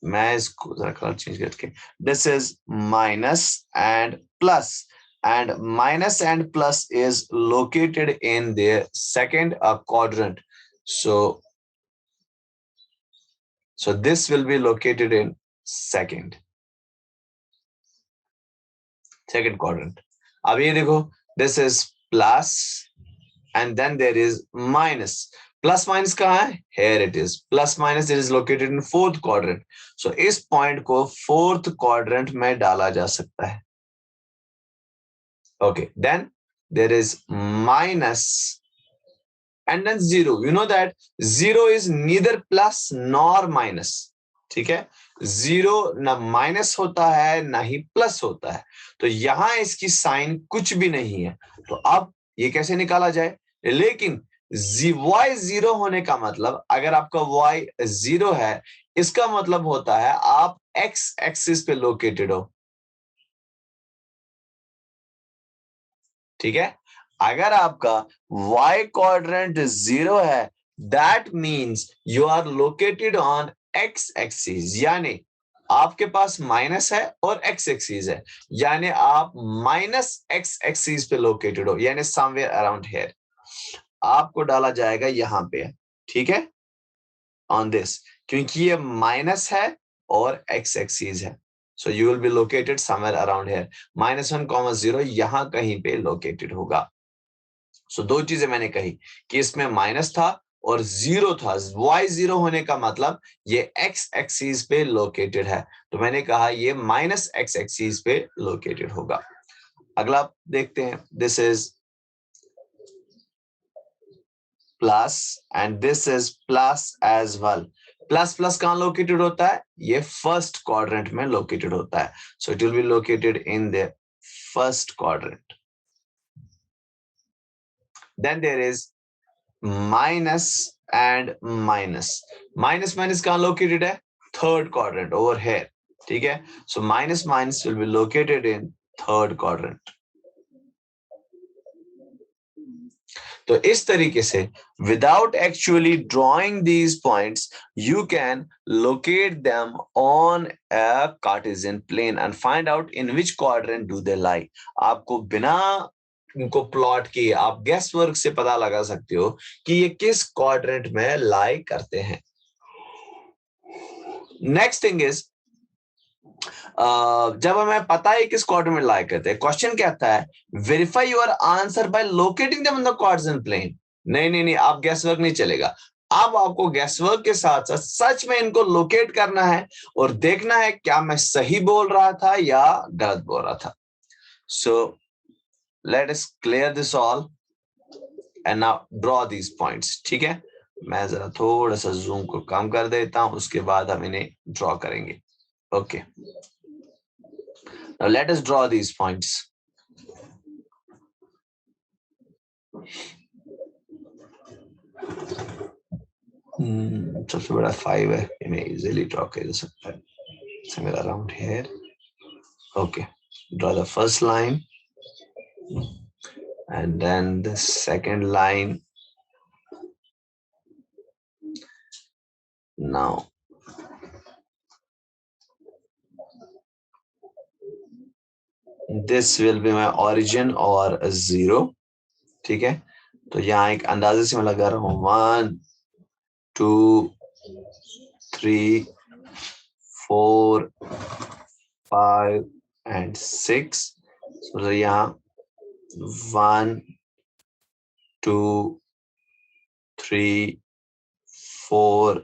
मैं इसको जरा कलर चेंज करके, this is minus and plus, and minus and plus is located in their second quadrant. So this will be located in second quadrant. अब ये देखो, this is plus and then there is minus. Plus minus कहाँ है? Here it is. Plus minus it is located in fourth quadrant. So इस point को fourth quadrant में डाला जा सकता है. Okay, then there is minus and then 0. You know that 0 is neither plus nor minus. ठीक है, 0 ना माइनस होता है ना ही प्लस होता है, तो यहां इसकी साइन कुछ भी नहीं है। तो अब ये कैसे निकाला जाए? लेकिन y 0 होने का मतलब, अगर आपका y 0 है, इसका मतलब होता है आप x एक्सिस पे लोकेटेड हो। ठीक है, अगर आपका y क्वाड्रेंट 0 है, that means you are located on x axis, यानी आपके पास माइनस है और x एक्सिस है, यानी आप माइनस x एक्सिस पे लोकेटेड हो, यानी समवेयर अराउंड हियर। आपको डाला जाएगा यहां पे, ठीक है, ऑन दिस, क्योंकि ये माइनस है और x एक्सिस है। So you will be located somewhere around here. -1, 0 यहां कहीं पे लोकेटेड होगा। So दो चीजें मैंने कही कि इसमें माइनस था और 0 था। y 0 होने का मतलब ये x एक्सिस पे लोकेटेड है, तो मैंने कहा ये माइनस x एक्सिस पे लोकेटेड होगा। अगला देखते हैं, this is plus and this is plus as well. Plus plus कहां लोकेटेड होता है? ये फर्स्ट क्वाड्रेंट में लोकेटेड होता है। So it will be located in the first quadrant. Then there is minus and minus. Minus minus कहां located है? Third quadrant, over here. ठीक है, so minus minus will be located in third quadrant. तो इस तरीके से without actually drawing these points you can locate them on a Cartesian plane and find out in which quadrant do they lie. आपको बिना इनको plot किए आप guess work से पता लगा सकते हो कि ये किस क्वाड्रेंट में लाई करते हैं। नेक्स्ट थिंग इज, जब हमें पता है किस क्वाड्रेंट में लाई करते हैं, क्वेश्चन क्या आता है? Verify your answer by locating them on the Cartesian plane. नहीं नहीं नहीं, आप गैस वर्क नहीं चलेगा। अब आपको गैस वर्क के साथ साथ सच में इनको लोकेट करना है और देखना है क्या मैं सही बोल रहा था या गलत बोल रहा था। So let us clear this all and now draw these points. ठीक है, मैं जरा थोड़ा सा जूम को कम कर देता हूं, उसके बाद हम इन्हें ड्रॉ करेंगे। Okay, now let us draw these points. सबसे बड़ा 5 है, इन्हें इजीली ड्रॉ किया जा सकता है। Somewhere around here. Okay, draw the first line and then the second line. Now this will be my origin or a 0. ठीक है, तो यहाँ एक अंदाजे से मैं लगा रहा हूँ 1 2 3 4 5 and 6. So यहाँ 1 2 3 4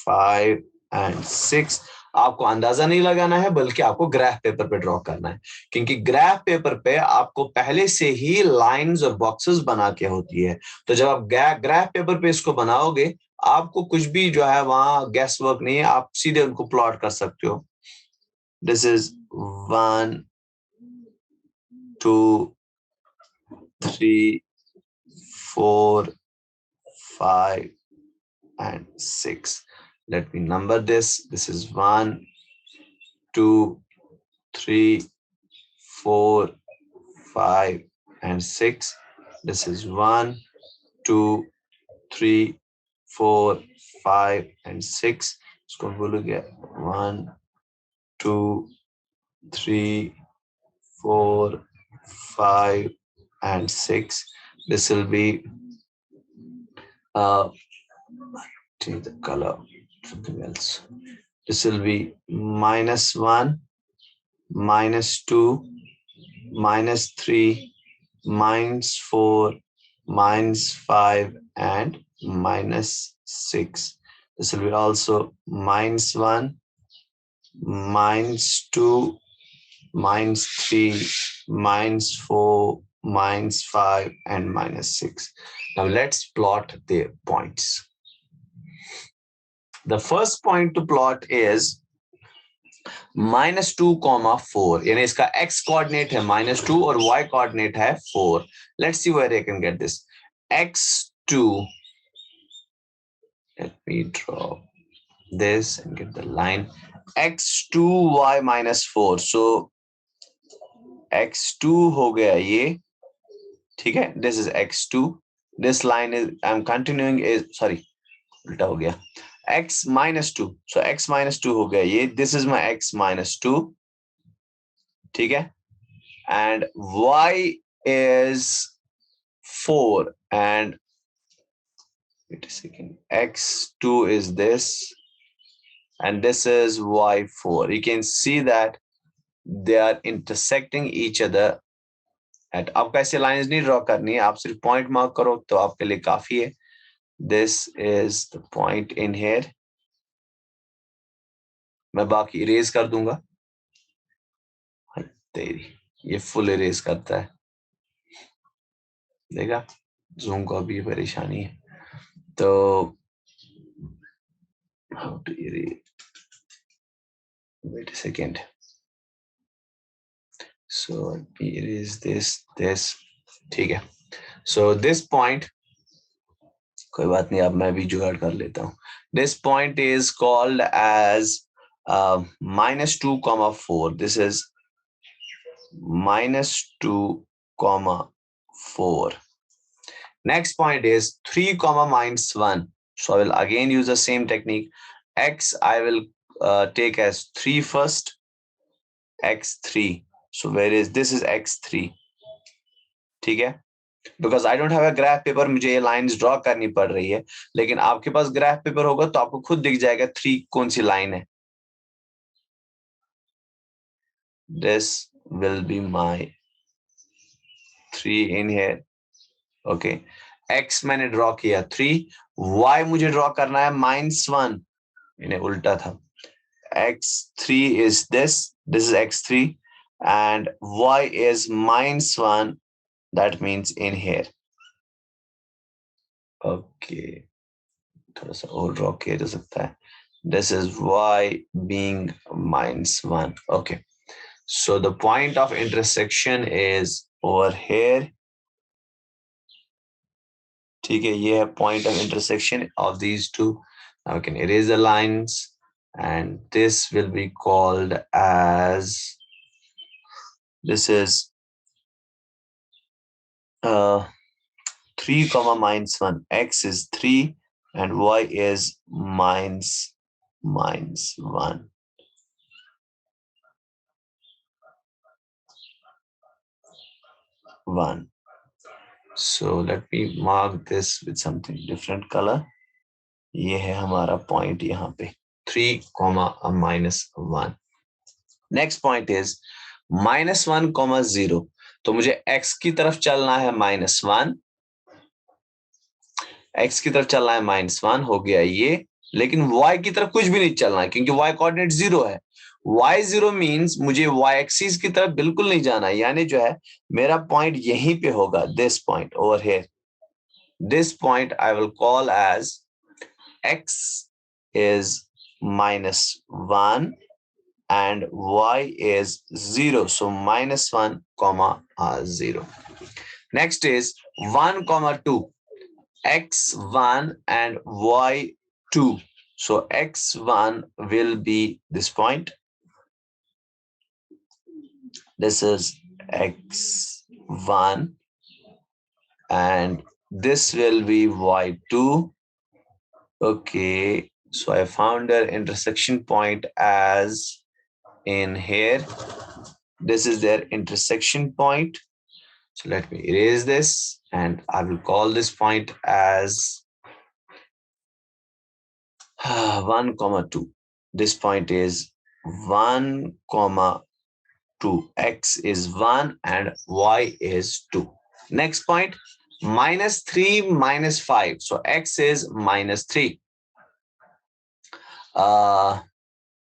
5 and 6. आपको अंदाजा नहीं लगाना है, बल्कि आपको ग्राफ पेपर पे ड्रॉ करना है, क्योंकि ग्राफ पेपर पे आपको पहले से ही लाइंस और बॉक्सेस बना के होती है। तो जब आप ग्राफ पेपर पे इसको बनाओगे, आपको कुछ भी जो है वहां गैस वर्क नहीं है, आप सीधे उनको प्लॉट कर सकते हो। This is 1 2 3 4 5 and 6. Let me number this. This is 1 2 3 4 5 and 6. This is 1 2 3 4 5 and 6. इसको बोलोगे 1 2 3 4 5 and 6. This will be change the color, something else. This will be -1 -2 -3 -4 -5 and -6. This will be also -1 -2 -3 -4 -5 and -6. Now let's plot the points. The first point to plot is -2, 4. यानी इसका x coordinate है -2 और y coordinate है 4. Let's see where I can get this. x2. Let me draw this and get the line. x2 y -4. So x2 हो गया ये, ठीक है. This is x2. This line is I'm continuing is sorry उल्टा हो गया. x -2. So x -2 हो गया ये. This is my x -2. ठीक है. And y is 4 and wait a second, x2 is this and this is y4. You can see that they are intersecting each other at. आपको ऐसे lines नहीं draw करनी है, आप सिर्फ पॉइंट मार्क करो तो आपके लिए काफी है. This is the point in here. मैं बाकी इरेज कर दूंगा. तेरी ये फुल इरेज करता है, देखा. जूम को अभी परेशानी है. तो how to erase? Wait a second. So erase this. ठीक है. So this point, कोई बात नहीं, अब मैं भी जुगाड़ कर लेता हूँ. This point is called as -2, 4. This is -2, 4. Next point is 3, -1. So I will again use the same technique. X I will take as 3 first. x3. So where is this is x3. ठीक है. Because I don't have a graph paper, मुझे ये lines draw करनी पड़ रही है. लेकिन आपके पास graph paper होगा तो आपको खुद दिख जाएगा 3 कौन सी line है. This will be my 3 in here. Okay. x मैंने ड्रॉ किया 3, y मुझे ड्रॉ करना है -1, इन्हें उल्टा था, x3 is this is x3 and y is -1, that means in here. Okay, थोड़ा सा और ड्रॉ किया जा सकता है. This is y being -1. Okay, so the point of intersection is over here. ठीक है, ये है point of intersection of these two. Now we can erase the lines and this will be called as, this is 3 comma -1. X is 3 and y is -1. So let me mark this with something different color. ये है हमारा point यहाँ पे 3 comma -1. Next point is -1 comma 0. तो मुझे x की तरफ चलना है -1, x की तरफ चलना है -1, हो गया ये, लेकिन y की तरफ कुछ भी नहीं चलना है क्योंकि y कोऑर्डिनेट 0 है. y0 मीन्स मुझे y एक्सिस की तरफ बिल्कुल नहीं जाना है, यानी जो है मेरा पॉइंट यहीं पे होगा, this point over here. This point I will call as x is -1 and y is 0, so -1 comma 0. Next is 1 comma 2, x1 and y2. So x1 will be this point. This is x1 and this will be y2. Okay, so I found their intersection point as in here. This is their intersection point. So let me erase this and I will call this point as 1 comma 2. This point is 1 comma 2. X is 1 and y is 2. Next point, -3 -5. So x is -3.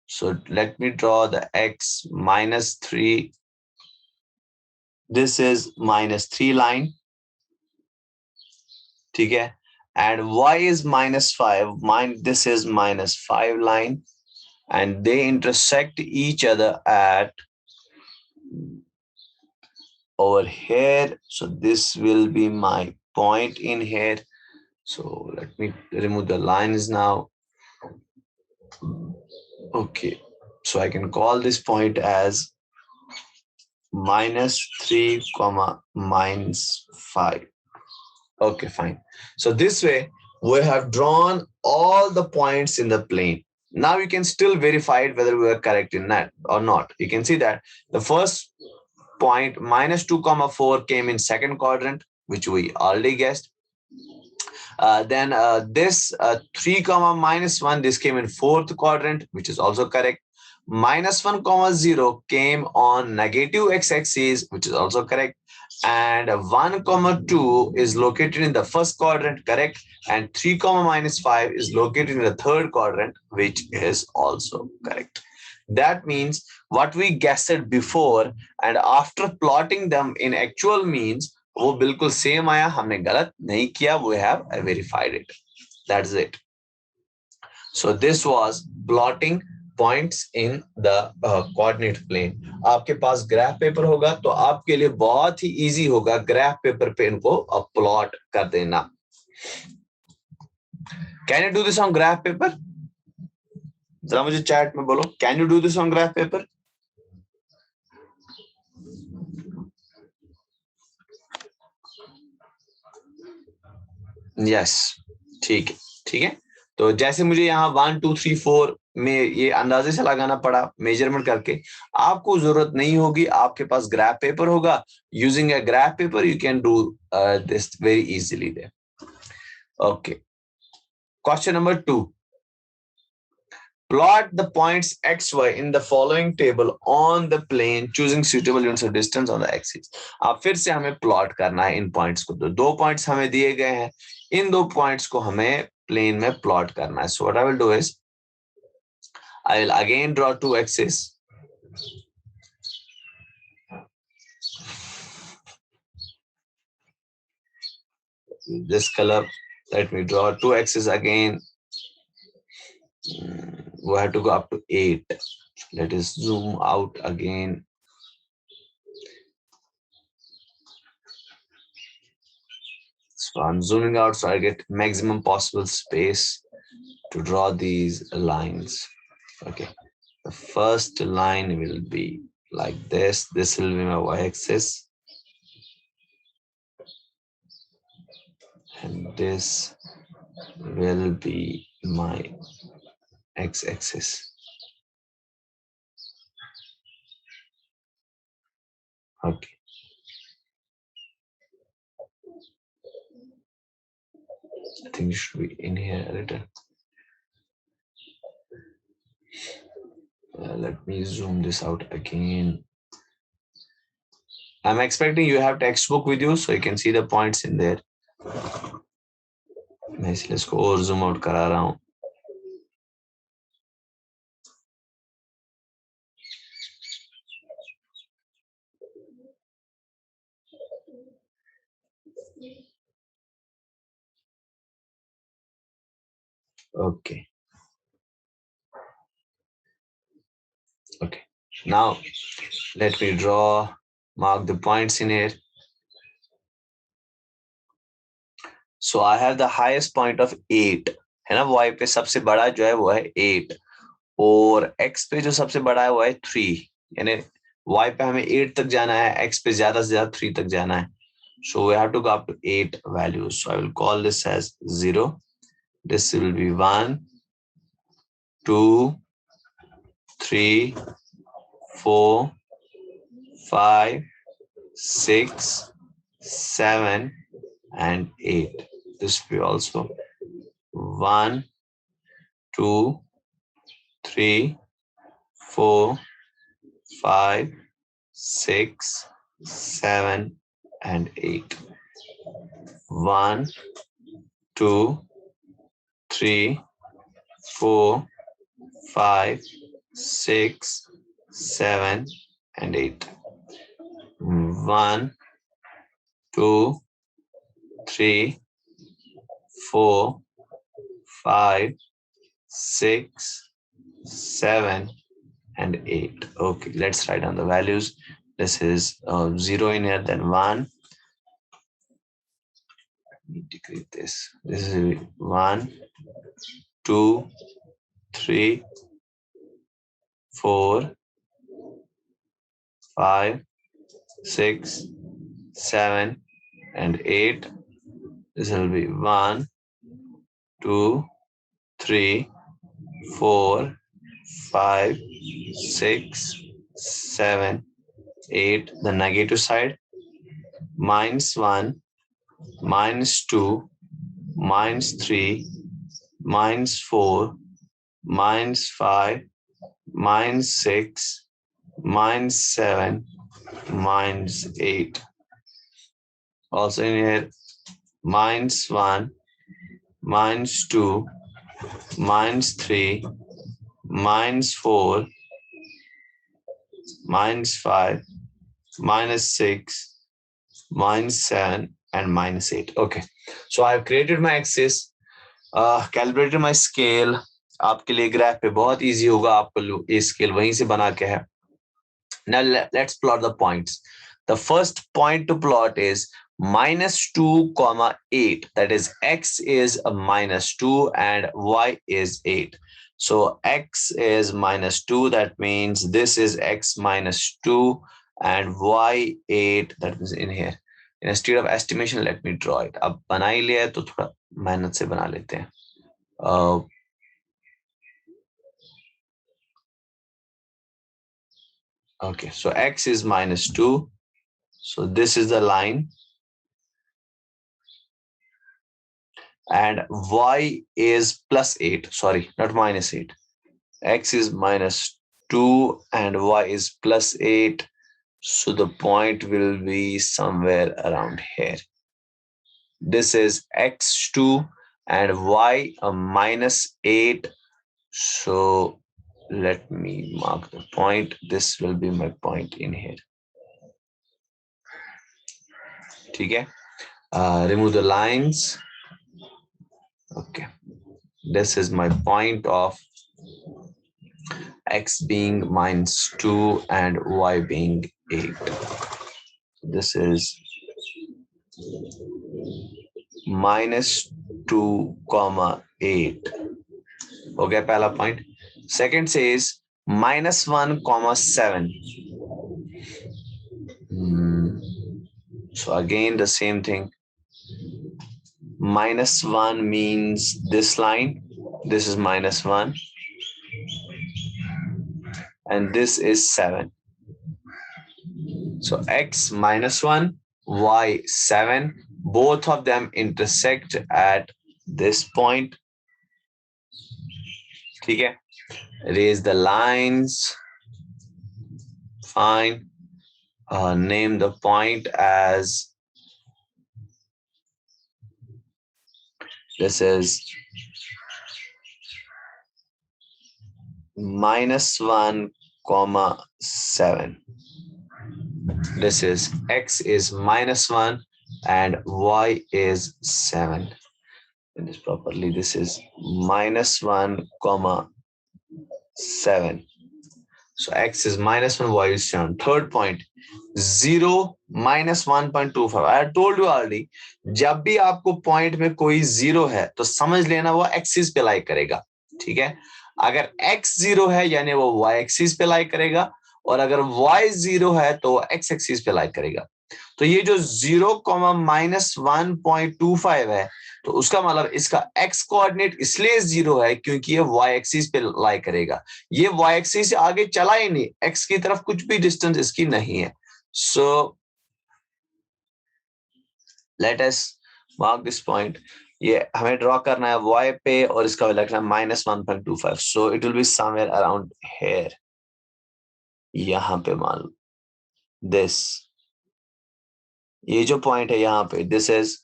So let me draw the x -3. This is -3 line. ठीक है, and y is -5. This is -5 line, and they intersect each other at over here. So this will be my point in here. So let me remove the lines now. Okay, so I can call this point as -3 comma -5. Okay, fine. So this way we have drawn all the points in the plane. Now you can still verify it whether we are correct in that or not. You can see that the first point -2 comma 4 came in second quadrant, which we already guessed. Then this 3 comma -1, this came in fourth quadrant, which is also correct. -1 comma 0 came on negative x-axis, which is also correct. And 1 comma 2 is located in the first quadrant, correct. And 3 comma -5 is located in the third quadrant, which is also correct. That means what we guessed before and after plotting them in actual means वो बिल्कुल same आया, हमने गलत नहीं किया. We have verified it. That's it. So this was plotting points in the coordinate plane. आपके पास graph paper होगा तो आपके लिए बहुत ही इजी होगा ग्राफ पेपर पे इनको प्लॉट कर देना. Can you do this on graph paper? जरा मुझे चैट में बोलो, can you do this on graph paper? Yes, ठीक है, ठीक है. तो जैसे मुझे यहाँ 1 2 3 4 में ये अंदाजे से लगाना पड़ा मेजरमेंट करके, आपको जरूरत नहीं होगी. आपके पास ग्राफ पेपर होगा. Using a graph paper you can do this very easily there. Okay, question number 2. Plot the points xy in the following table on the plane choosing suitable units of distance on the axis. अब फिर से हमें plot करना है इन points को, तो दो points हमें दिए गए हैं, इन दो पॉइंट्स को हमें प्लेन में प्लॉट करना है. So what I will do is I will again draw two axes. This color, let me draw two axes again. We have to go up to 8. Let us zoom out again. So I'm zooming out so I get maximum possible space to draw these lines. Okay. The first line will be like this. This will be my y-axis. And this will be my x-axis. Okay. I think it should be in here a little. Let me zoom this out again. I'm expecting you have textbook with you so you can see the points in there. मैं इसलिए इसको और zoom out करा रहा हूँ. Okay. Okay. Now let me mark the points in here. So I have the highest point of 8. है ना, y पे सबसे बड़ा जो है वो है 8 और x पे जो सबसे बड़ा है वो है 3. यानी y पे हमें 8 तक जाना है, x पे ज्यादा से ज्यादा 3 तक जाना है. So we have to go up to 8 values. So I will call this as 0. This will be 1, 2, 3, 4, 5, 6, 7, and 8. This will be also 1, 2, 3, 4, 5, 6, 7, and 8. 1, 2, 3, 4, 5, 6, 7, and 8. 1, 2, 3, 4, 5, 6, 7, and 8. Okay, let's write down the values. This is 0 in here, then 1. Let me decrease this. This is 1, 2, 3, 4, 5, 6, 7, and 8. This will be 1, 2, 3, 4, 5, 6, 7, 8. The negative side, -1, -2, -3, -4, -5, -6, -7, -8. Also in here, -1, -2, -3, -4, -5, -6, -7, and -8. Okay, so I've created my axis, calibrated my scale. आपके लिए graph पे बहुत easy होगा, आपको ये scale वहीं से बना के है. Now let's plot the points. The first point to plot is -2, 8. That is x is a -2 and y is 8. So x is -2. That means this is x -2 and y 8. That means in here. Instead of estimation, let me draw it. अब बना ही लिया है तो थोड़ा मेहनत से बना लेते हैं. Okay, so x is -2. So this is the line. And y is +8. Sorry, not -8. X is -2 and Y is +8. So the point will be somewhere around here. This is x2 and y a -8. So let me mark the point. This will be my point in here. Okay. Remove the lines. Okay. This is my point of x being -2 and y being 8. This is -2, 8. Okay, pehla point. Second says -1, 7. So again the same thing. -1 means this line. This is -1. And this is 7. So x -1, y 7. Both of them intersect at this point. Okay. Erase the lines. Fine. Name the point as this is -1, 7. This is x is -1 and y is 7. In this properly, this is -1, 7. So x is -1, y is 7. Third point, 0 -1.25. I told you already, जब भी आपको point में कोई 0 है तो समझ लेना वो एक्सिस पे लाई करेगा. ठीक है. अगर x 0 है यानी वो y एक्सिस पे लाई करेगा और अगर y 0 है तो वो x एक्सिस पे लाई करेगा. तो ये जो 0, -1.25 है तो उसका मतलब इसका x कोऑर्डिनेट इसलिए 0 है क्योंकि ये y एक्सिस पे लाई करेगा. ये y एक्सिस से आगे चला ही नहीं, x की तरफ कुछ भी डिस्टेंस इसकी नहीं है. So let us mark this point. ये हमें ड्रॉ करना है y पे और इसका वैल्यू रखना है -1.25. सो it will be somewhere around here. यहां पे मान लो दिस, ये जो पॉइंट है यहां पे, this is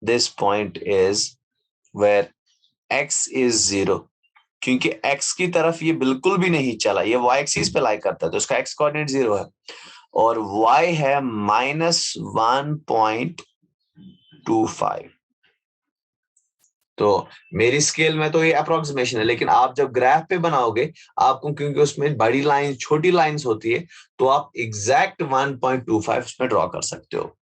this point is where x is 0. क्योंकि x की तरफ ये बिल्कुल भी नहीं चला, ये y एक्सिस पे लाई करता है तो उसका x कोऑर्डिनेट 0 है और y है -1.25. तो मेरी स्केल में तो ये अप्रोक्सीमेशन है, लेकिन आप जब ग्राफ पे बनाओगे आपको, क्योंकि उसमें बड़ी लाइन छोटी लाइंस होती है, तो आप एग्जैक्ट 1.25 उसमें ड्रॉ कर सकते हो.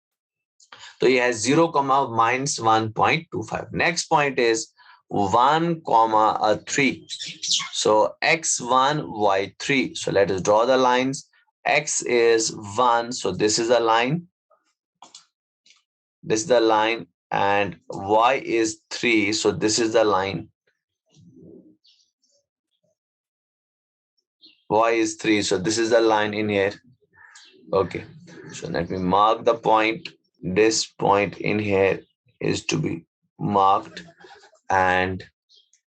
तो ये है 0, -1.25. Next point is 1, 3. So x1, y3. So let us draw the lines. X is 1, so this is a line. This is the line, and y is 3, so this is the line. Y is 3, so this is the line in here. Okay, so let me mark the point. This point in here is to be marked and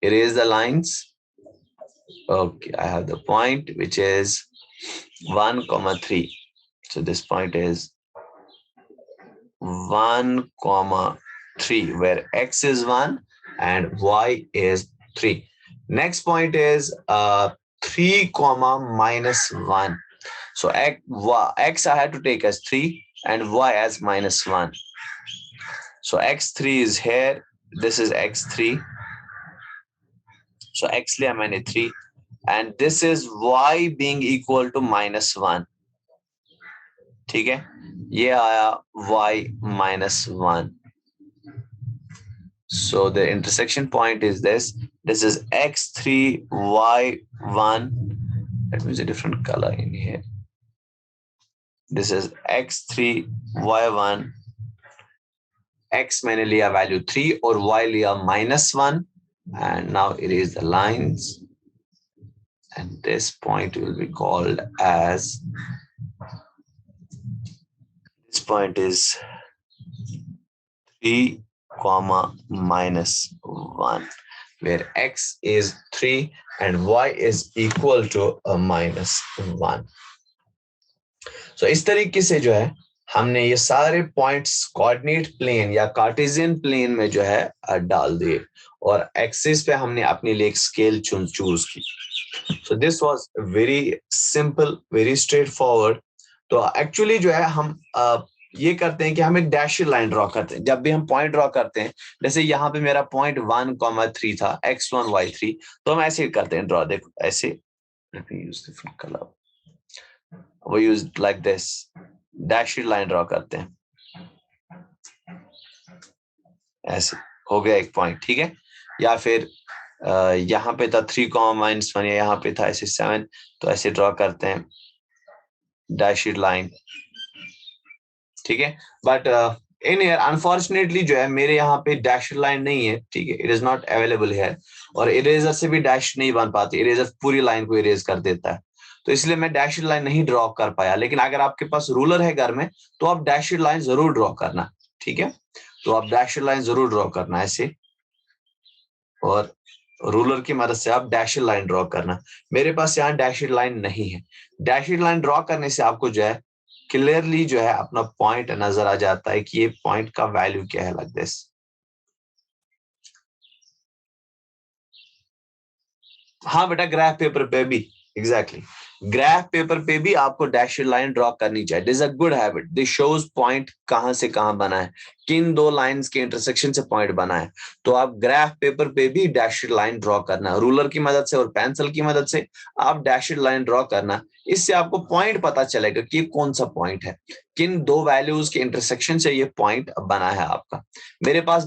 erase the lines. Okay, I have the point which is 1, 3. So this point is 1, 3, where x is 1 and y is 3. Next point is 3, -1. So x I had to take as 3 and y as -1. So x3 is here. This is x3. So x liya maine 3. And this is y being equal to -1. ठीक है, ये आया y -1. So the intersection point is this. This is x3, y1. Let me use a different color in here. This is x3, y1. X मैंने लिया value 3 और y लिया -1. And now erase the lines. And this point will be called as, this point is 3, -1, where x is 3 and y is equal to -1. So इस तरीके से जो है हमने ये सारे पॉइंट्स कोऑर्डिनेट प्लेन या कार्टेशियन प्लेन में जो है डाल दिए और एक्सिस पे हमने अपने लिए एक स्केल चूज की. So this was very simple, very straightforward. तो एक्चुअली जो है हम ये करते हैं कि हम एक डैशेड लाइन ड्रॉ करते हैं. जब भी हम पॉइंट ड्रॉ करते हैं, जैसे यहाँ पे मेरा पॉइंट 1, 3 था, x1, y3, तो हम ऐसे करते हैं ड्रॉ. देखो ऐसे, let me use different color. We use like this, dashed line draw करते हैं ऐसे. हो गया एक पॉइंट, ठीक है. या फिर यहाँ पे था 3, -1, या यहाँ पे था ऐसे 7, तो ऐसे ड्रॉ करते हैं डैशेड लाइन, ठीक है. बट इन हियर अनफॉर्चुनेटली जो है मेरे यहाँ पे डैशेड लाइन नहीं है, ठीक है. इट इज नॉट अवेलेबल है और इरेजर से भी डैश नहीं बन पाती. इरेजर पूरी लाइन को इरेज कर देता है, तो इसलिए मैं डैशेड लाइन नहीं ड्रॉ कर पाया. लेकिन अगर आपके पास रूलर है घर में तो आप डैशेड लाइन जरूर ड्रॉ करना, ठीक है. तो आप डैशेड लाइन जरूर ड्रॉ करना ऐसे, और रूलर की मदद से आप डैशेड लाइन ड्रॉ करना. मेरे पास यहाँ डैशेड लाइन नहीं है. डैशेड लाइन ड्रॉ करने से आपको जो है क्लियरली जो है अपना पॉइंट नजर आ जाता है कि ये पॉइंट का वैल्यू क्या है. Like this. हाँ बेटा, ग्राफ पेपर पे भी एग्जैक्टली ग्राफ पेपर पे भी आपको डैशेड लाइन ड्रॉ करनी चाहिए. This is a good habit. This shows point कहां से कहां बना है, किन दो लाइंस के इंटरसेक्शन से पॉइंट बना है. तो आप ग्राफ पेपर पे भी डैशेड लाइन ड्रॉ करना, रूलर की मदद से और पेंसिल की मदद से आप डैशेड लाइन ड्रॉ करना. इससे आपको पॉइंट पता चलेगा कि कौन सा पॉइंट है, किन दो वैल्यूज के इंटरसेक्शन से ये पॉइंट बना है आपका. मेरे पास